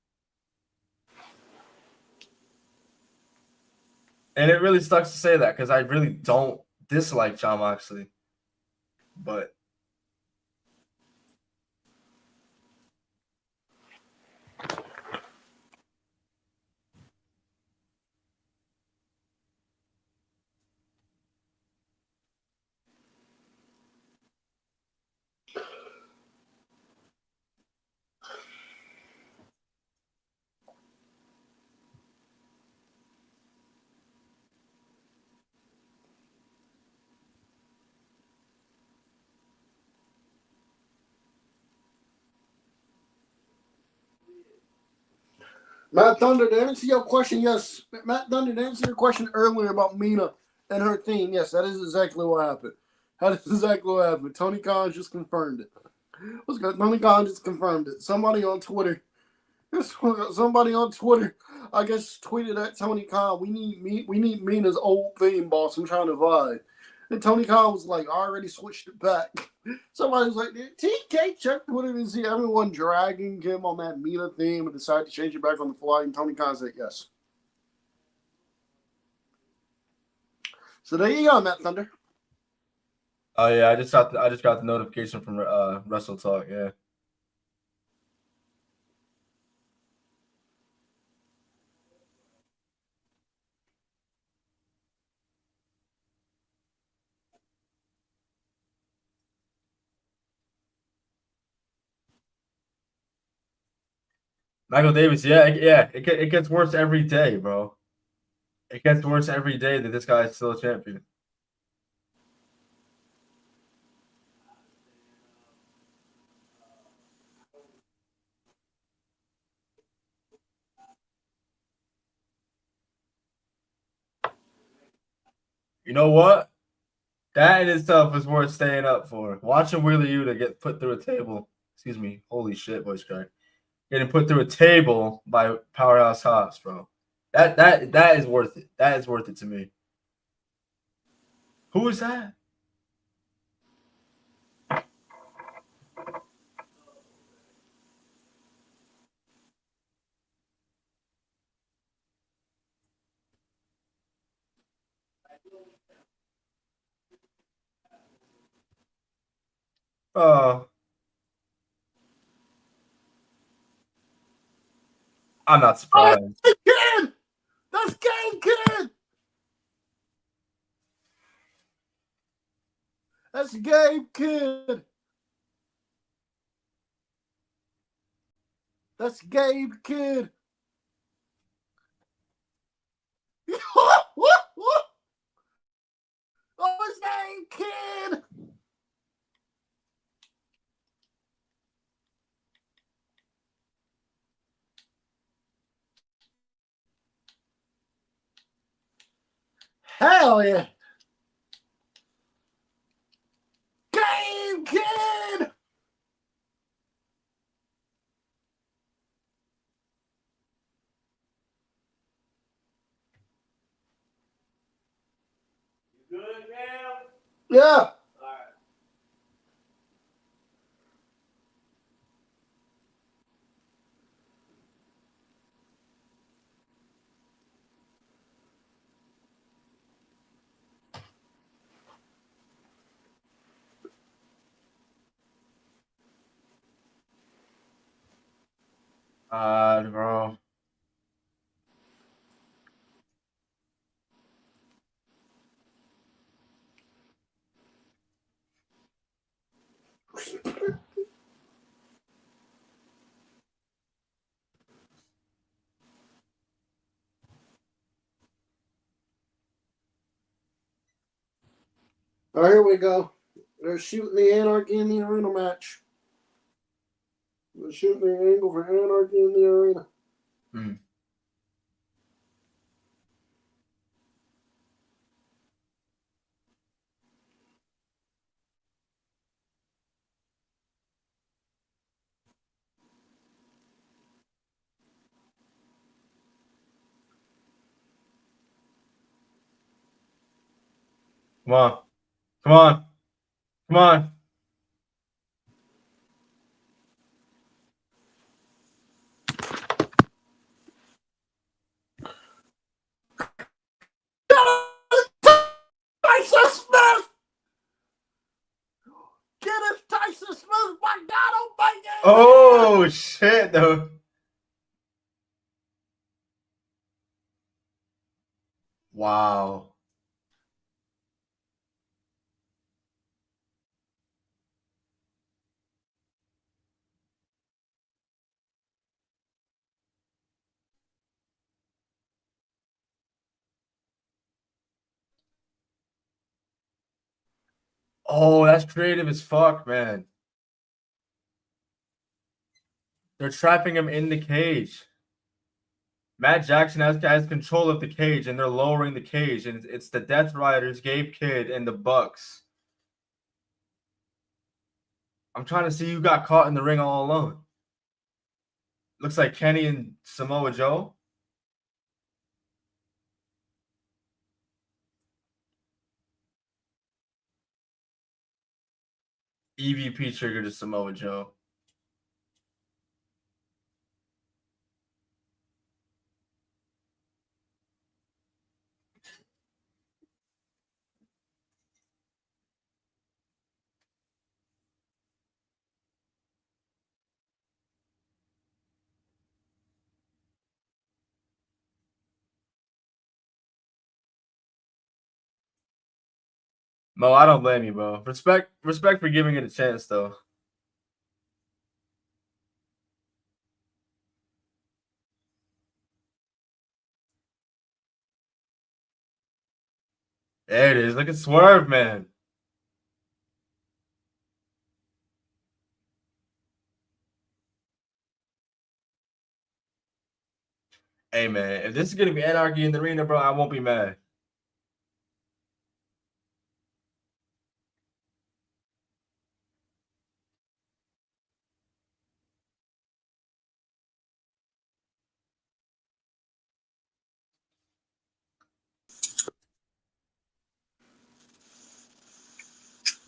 Speaker 1: And it really sucks to say that, because I really don't dislike John Moxley. But
Speaker 3: Matt Thunder, to answer your question, yes. Matt Thunder, to answer your question earlier about Mina and her theme, yes, that is exactly what happened. That is exactly what happened. Tony Khan just confirmed it. What's good? Tony Khan just confirmed it. Somebody on Twitter, I guess, tweeted at Tony Khan, we need Mina's old theme, boss. I'm trying to vibe. And Tony Khan was like, I already switched it back. Somebody was like, did TK check Twitter and see everyone dragging him on that Mina theme and decided to change it back on the fly? And Tony Khan said yes. So there you go, Matt Thunder.
Speaker 1: oh yeah, I just got the notification from Wrestle Talk. Yeah. Michael Davis, yeah, it gets worse every day, bro. It gets worse every day that this guy is still a champion. You know what? That in itself is worth staying up for. Watching Wheeler Yuta get put through a table. Excuse me. Holy shit, voice crack. Getting put through a table by Powerhouse Hobbs, bro. That is worth it. That is worth it to me. Who is that? I'm not surprised.
Speaker 3: Kid! That's Game Kid! That's Game Kid! That's Gabe Kid. Oh, his name Kid. Hell yeah. Gabe Kid.
Speaker 4: Good, Cam?
Speaker 3: Yeah.
Speaker 1: Bro.
Speaker 3: All right, here we go. They're shooting the Anarchy in the Arena match. They're shooting the angle for Anarchy in the Arena.
Speaker 1: Come on. Come on. Come on.
Speaker 3: Tyson Smith! Get it, Tyson Smith! My God, oh my God!
Speaker 1: Oh, shit, though. Wow. Oh, that's creative as fuck, man. They're trapping him in the cage. Matt Jackson has control of the cage, and they're lowering the cage, and it's the Death Riders, Gabe Kidd, and the Bucks. I'm trying to see who got caught in the ring all alone. Looks like Kenny and Samoa Joe. EVP triggered to Samoa Joe. Mo, I don't blame you, bro. Respect for giving it a chance, though. There it is. Look at Swerve, man. Hey, man, if this is going to be anarchy in the arena, bro, I won't be mad.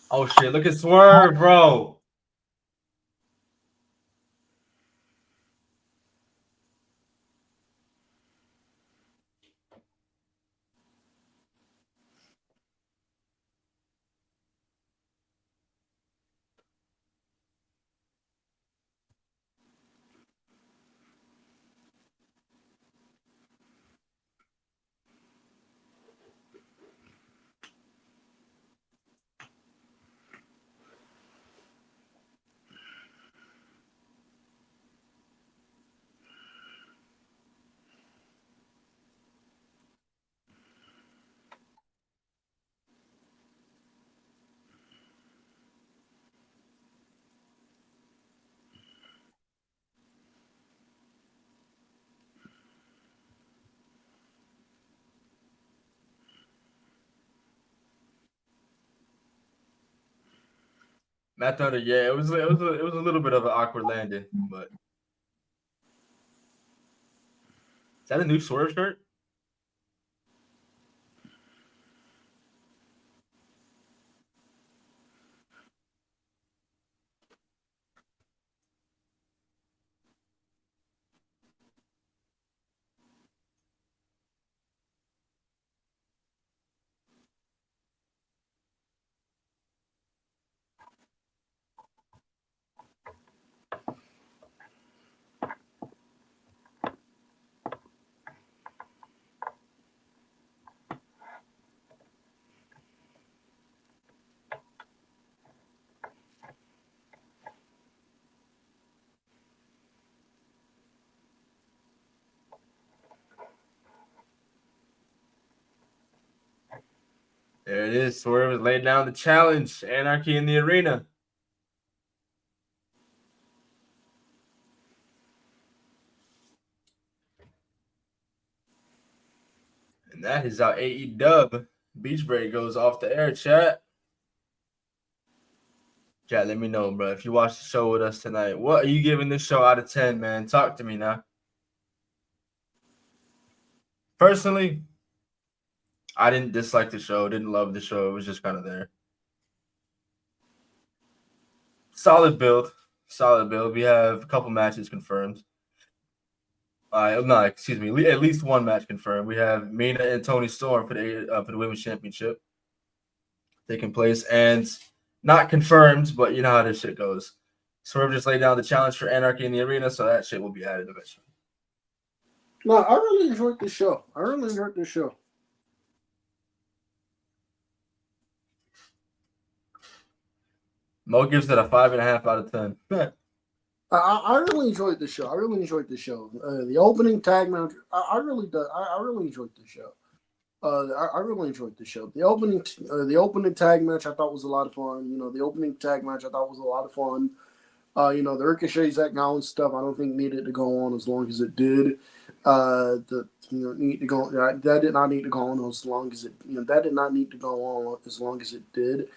Speaker 1: Oh, shit. Look at Swerve, bro. Matt Thunder, yeah, it was a little bit of an awkward landing, but is that a new Swerve shirt? There it is. Swerve has laid down the challenge. Anarchy in the arena. And that is how AEW Beach Break goes off the air, chat. Chat, let me know, bro. If you watch the show with us tonight, what are you giving this show out of 10, man? Talk to me now. Personally, I didn't dislike the show, didn't love the show. It was just kind of there. Solid build. We have a couple matches confirmed. No, excuse me. At least one match confirmed. We have Mina and Toni Storm for the Women's Championship taking place, and not confirmed, but you know how this shit goes. Swerve just laid down the challenge for Anarchy in the arena, so that shit will be added eventually.
Speaker 3: No, I really enjoyed this show.
Speaker 1: Mo gives it a 5.5 out of 10.
Speaker 3: I really enjoyed the show. The opening tag match, I really enjoyed the show. I really enjoyed the show. The opening tag match I thought was a lot of fun. The opening tag match I thought was a lot of fun. The Ricochet Zach Collins stuff I don't think needed to go on as long as it did. That did not need to go on as long as it did.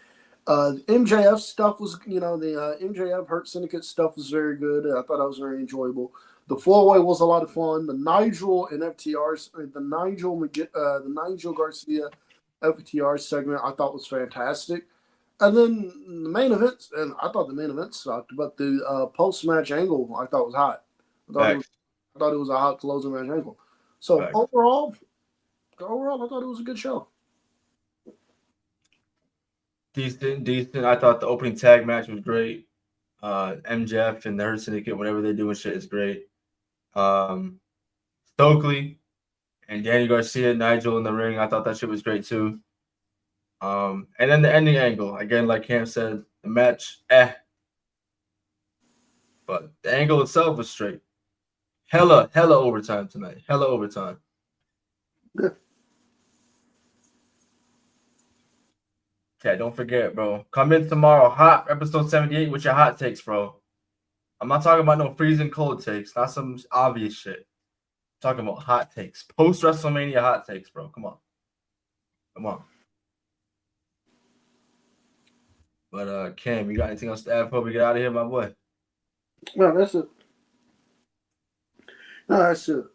Speaker 3: The MJF stuff was, the MJF Hurt Syndicate stuff was very good. I thought that was very enjoyable. The 4-way was a lot of fun. The Nigel and FTRs, the Nigel Garcia FTR segment I thought was fantastic. And then the main event, and I thought the main event sucked, but the post-match angle I thought was hot. I thought it was a hot closing match angle. So overall, I thought it was a good show.
Speaker 1: Decent. I thought the opening tag match was great. MJF and the Hurt Syndicate, whenever they're doing shit, is great. Stokely and Danny Garcia, Nigel in the ring, I thought that shit was great too. And then the ending angle, again, like Cam said, the match, but the angle itself was straight. Hella overtime tonight. Hella overtime. Okay, don't forget, bro. Come in tomorrow, hot episode 78 with your hot takes, bro. I'm not talking about no freezing cold takes, not some obvious shit. I'm talking about hot takes. Post WrestleMania hot takes, bro. Come on. But Cam, you got anything else to add before we get out of here, my boy?
Speaker 3: No, that's it.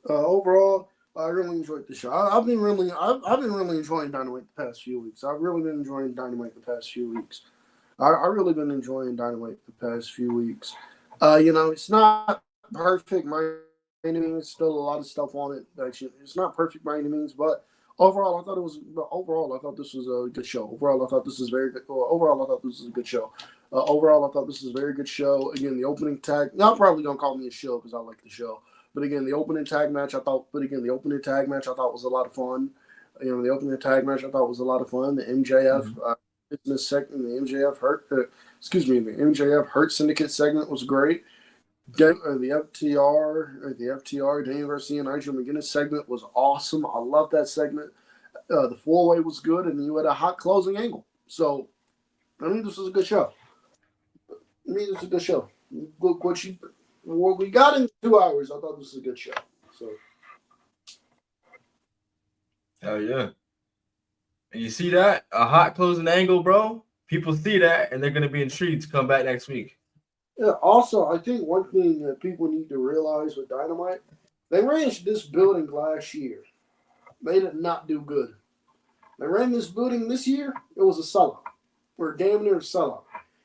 Speaker 3: Overall, I really enjoyed the show. I've been really enjoying Dynamite the past few weeks. I've really been enjoying Dynamite the past few weeks. It's not perfect by any means. Still a lot of stuff on it. Actually, it's not perfect by any means, but overall, I thought this was a good show. Overall, I thought this was a very good show. Again, the opening tag. Y'all probably don't call me a shill because I like the show. But again, the opening tag match I thought was a lot of fun. The MJF business segment, the MJF Hurt Syndicate segment was great. The FTR, Daniel Garcia and Nigel McGuinness segment was awesome. I love that segment. The 4-way was good, and you had a hot closing angle. So, this was a good show. Look what we got in 2 hours. I thought this was a good show. So,
Speaker 1: hell yeah. And you see that? A hot closing angle, bro. People see that, and they're going to be intrigued to come back next week.
Speaker 3: Yeah, also, I think one thing that people need to realize with Dynamite, they ran this building last year. They did not do good. They ran this building this year, it was a sellout. Or damn near a sellout.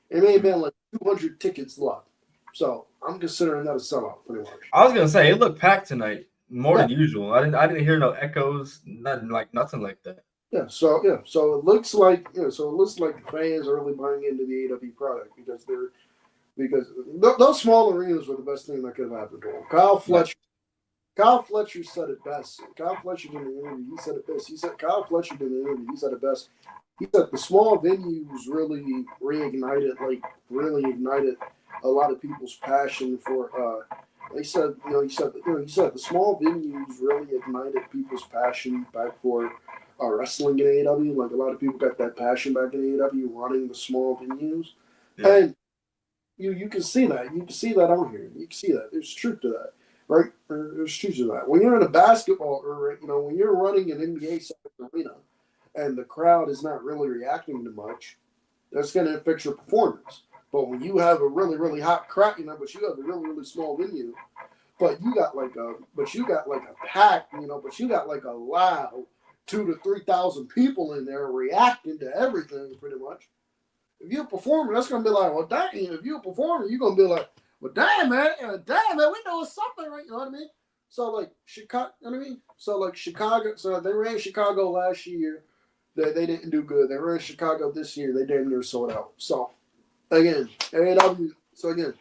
Speaker 3: It may have been like 200 tickets left. So, I'm considering that a sellout, pretty much.
Speaker 1: I was going to say, it looked packed tonight, more than usual. I didn't hear no echoes, nothing like that.
Speaker 3: So it looks like the fans are really buying into the AEW product because those small arenas were the best thing that could have happened to them. Kyle Fletcher said it best. Kyle Fletcher did the interview. He said it best. He said the small venues really ignited a lot of people's passion for. He said the small venues really ignited people's passion back for wrestling in AEW. Like a lot of people got that passion back in AEW running the small venues, and you can see that. You can see that on here. You can see that. There's truth to that, right? There's truth to that. When you're in a basketball, or when you're running an NBA arena, and the crowd is not really reacting to much, that's going to affect your performance. But when you have a really, really hot crowd, but you have a really, really small venue, but you got like a pack, but you got like a loud 2,000 to 3,000 people in there reacting to everything, pretty much. If you're a performer, that's gonna be like, well, dang. If you're a performer, you're gonna be like, well, damn, man, we know it's something, right? You know what I mean? So like Chicago, you know what I mean? So like Chicago, so they ran Chicago last year. They didn't do good. They ran Chicago this year. They damn near sold out. So again, AEW. So again,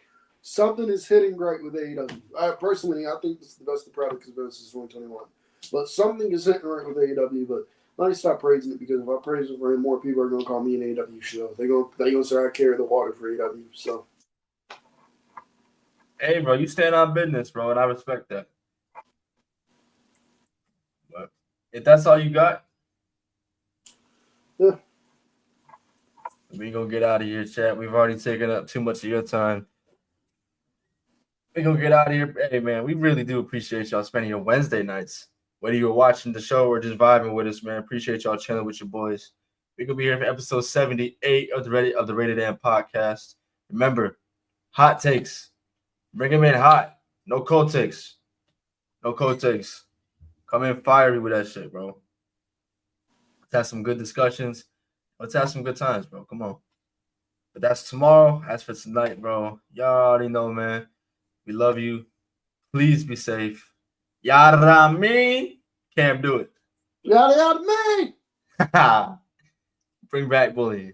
Speaker 3: something is hitting great with AEW. Personally, I think this is the best the product has been since 2021. But something is hitting right with AEW. But let me stop praising it, because if I praise it, more people are going to call me an AEW show. They're going to say I carry the water for AEW. So,
Speaker 1: Hey, bro, you stand on business, bro, and I respect that. But if that's all you got,
Speaker 3: yeah.
Speaker 1: we gonna get out of here, chat. We've already taken up too much of your time. We gonna get out of here. Hey, man, we really do appreciate y'all spending your Wednesday nights, whether you're watching the show or just vibing with us, man. Appreciate y'all chilling with your boys. We gonna be here for episode 78 of the Rated M podcast. Remember, hot takes. Bring them in hot. No cold takes. No cold takes. Come in fiery with that shit, bro. Let's have some good discussions. Let's have some good times, bro. Come on. But that's tomorrow. As for tonight, bro, y'all already know, man. We love you. Please be safe. Yada me. Can't do it.
Speaker 3: Yada yada me.
Speaker 1: Bring back bullying.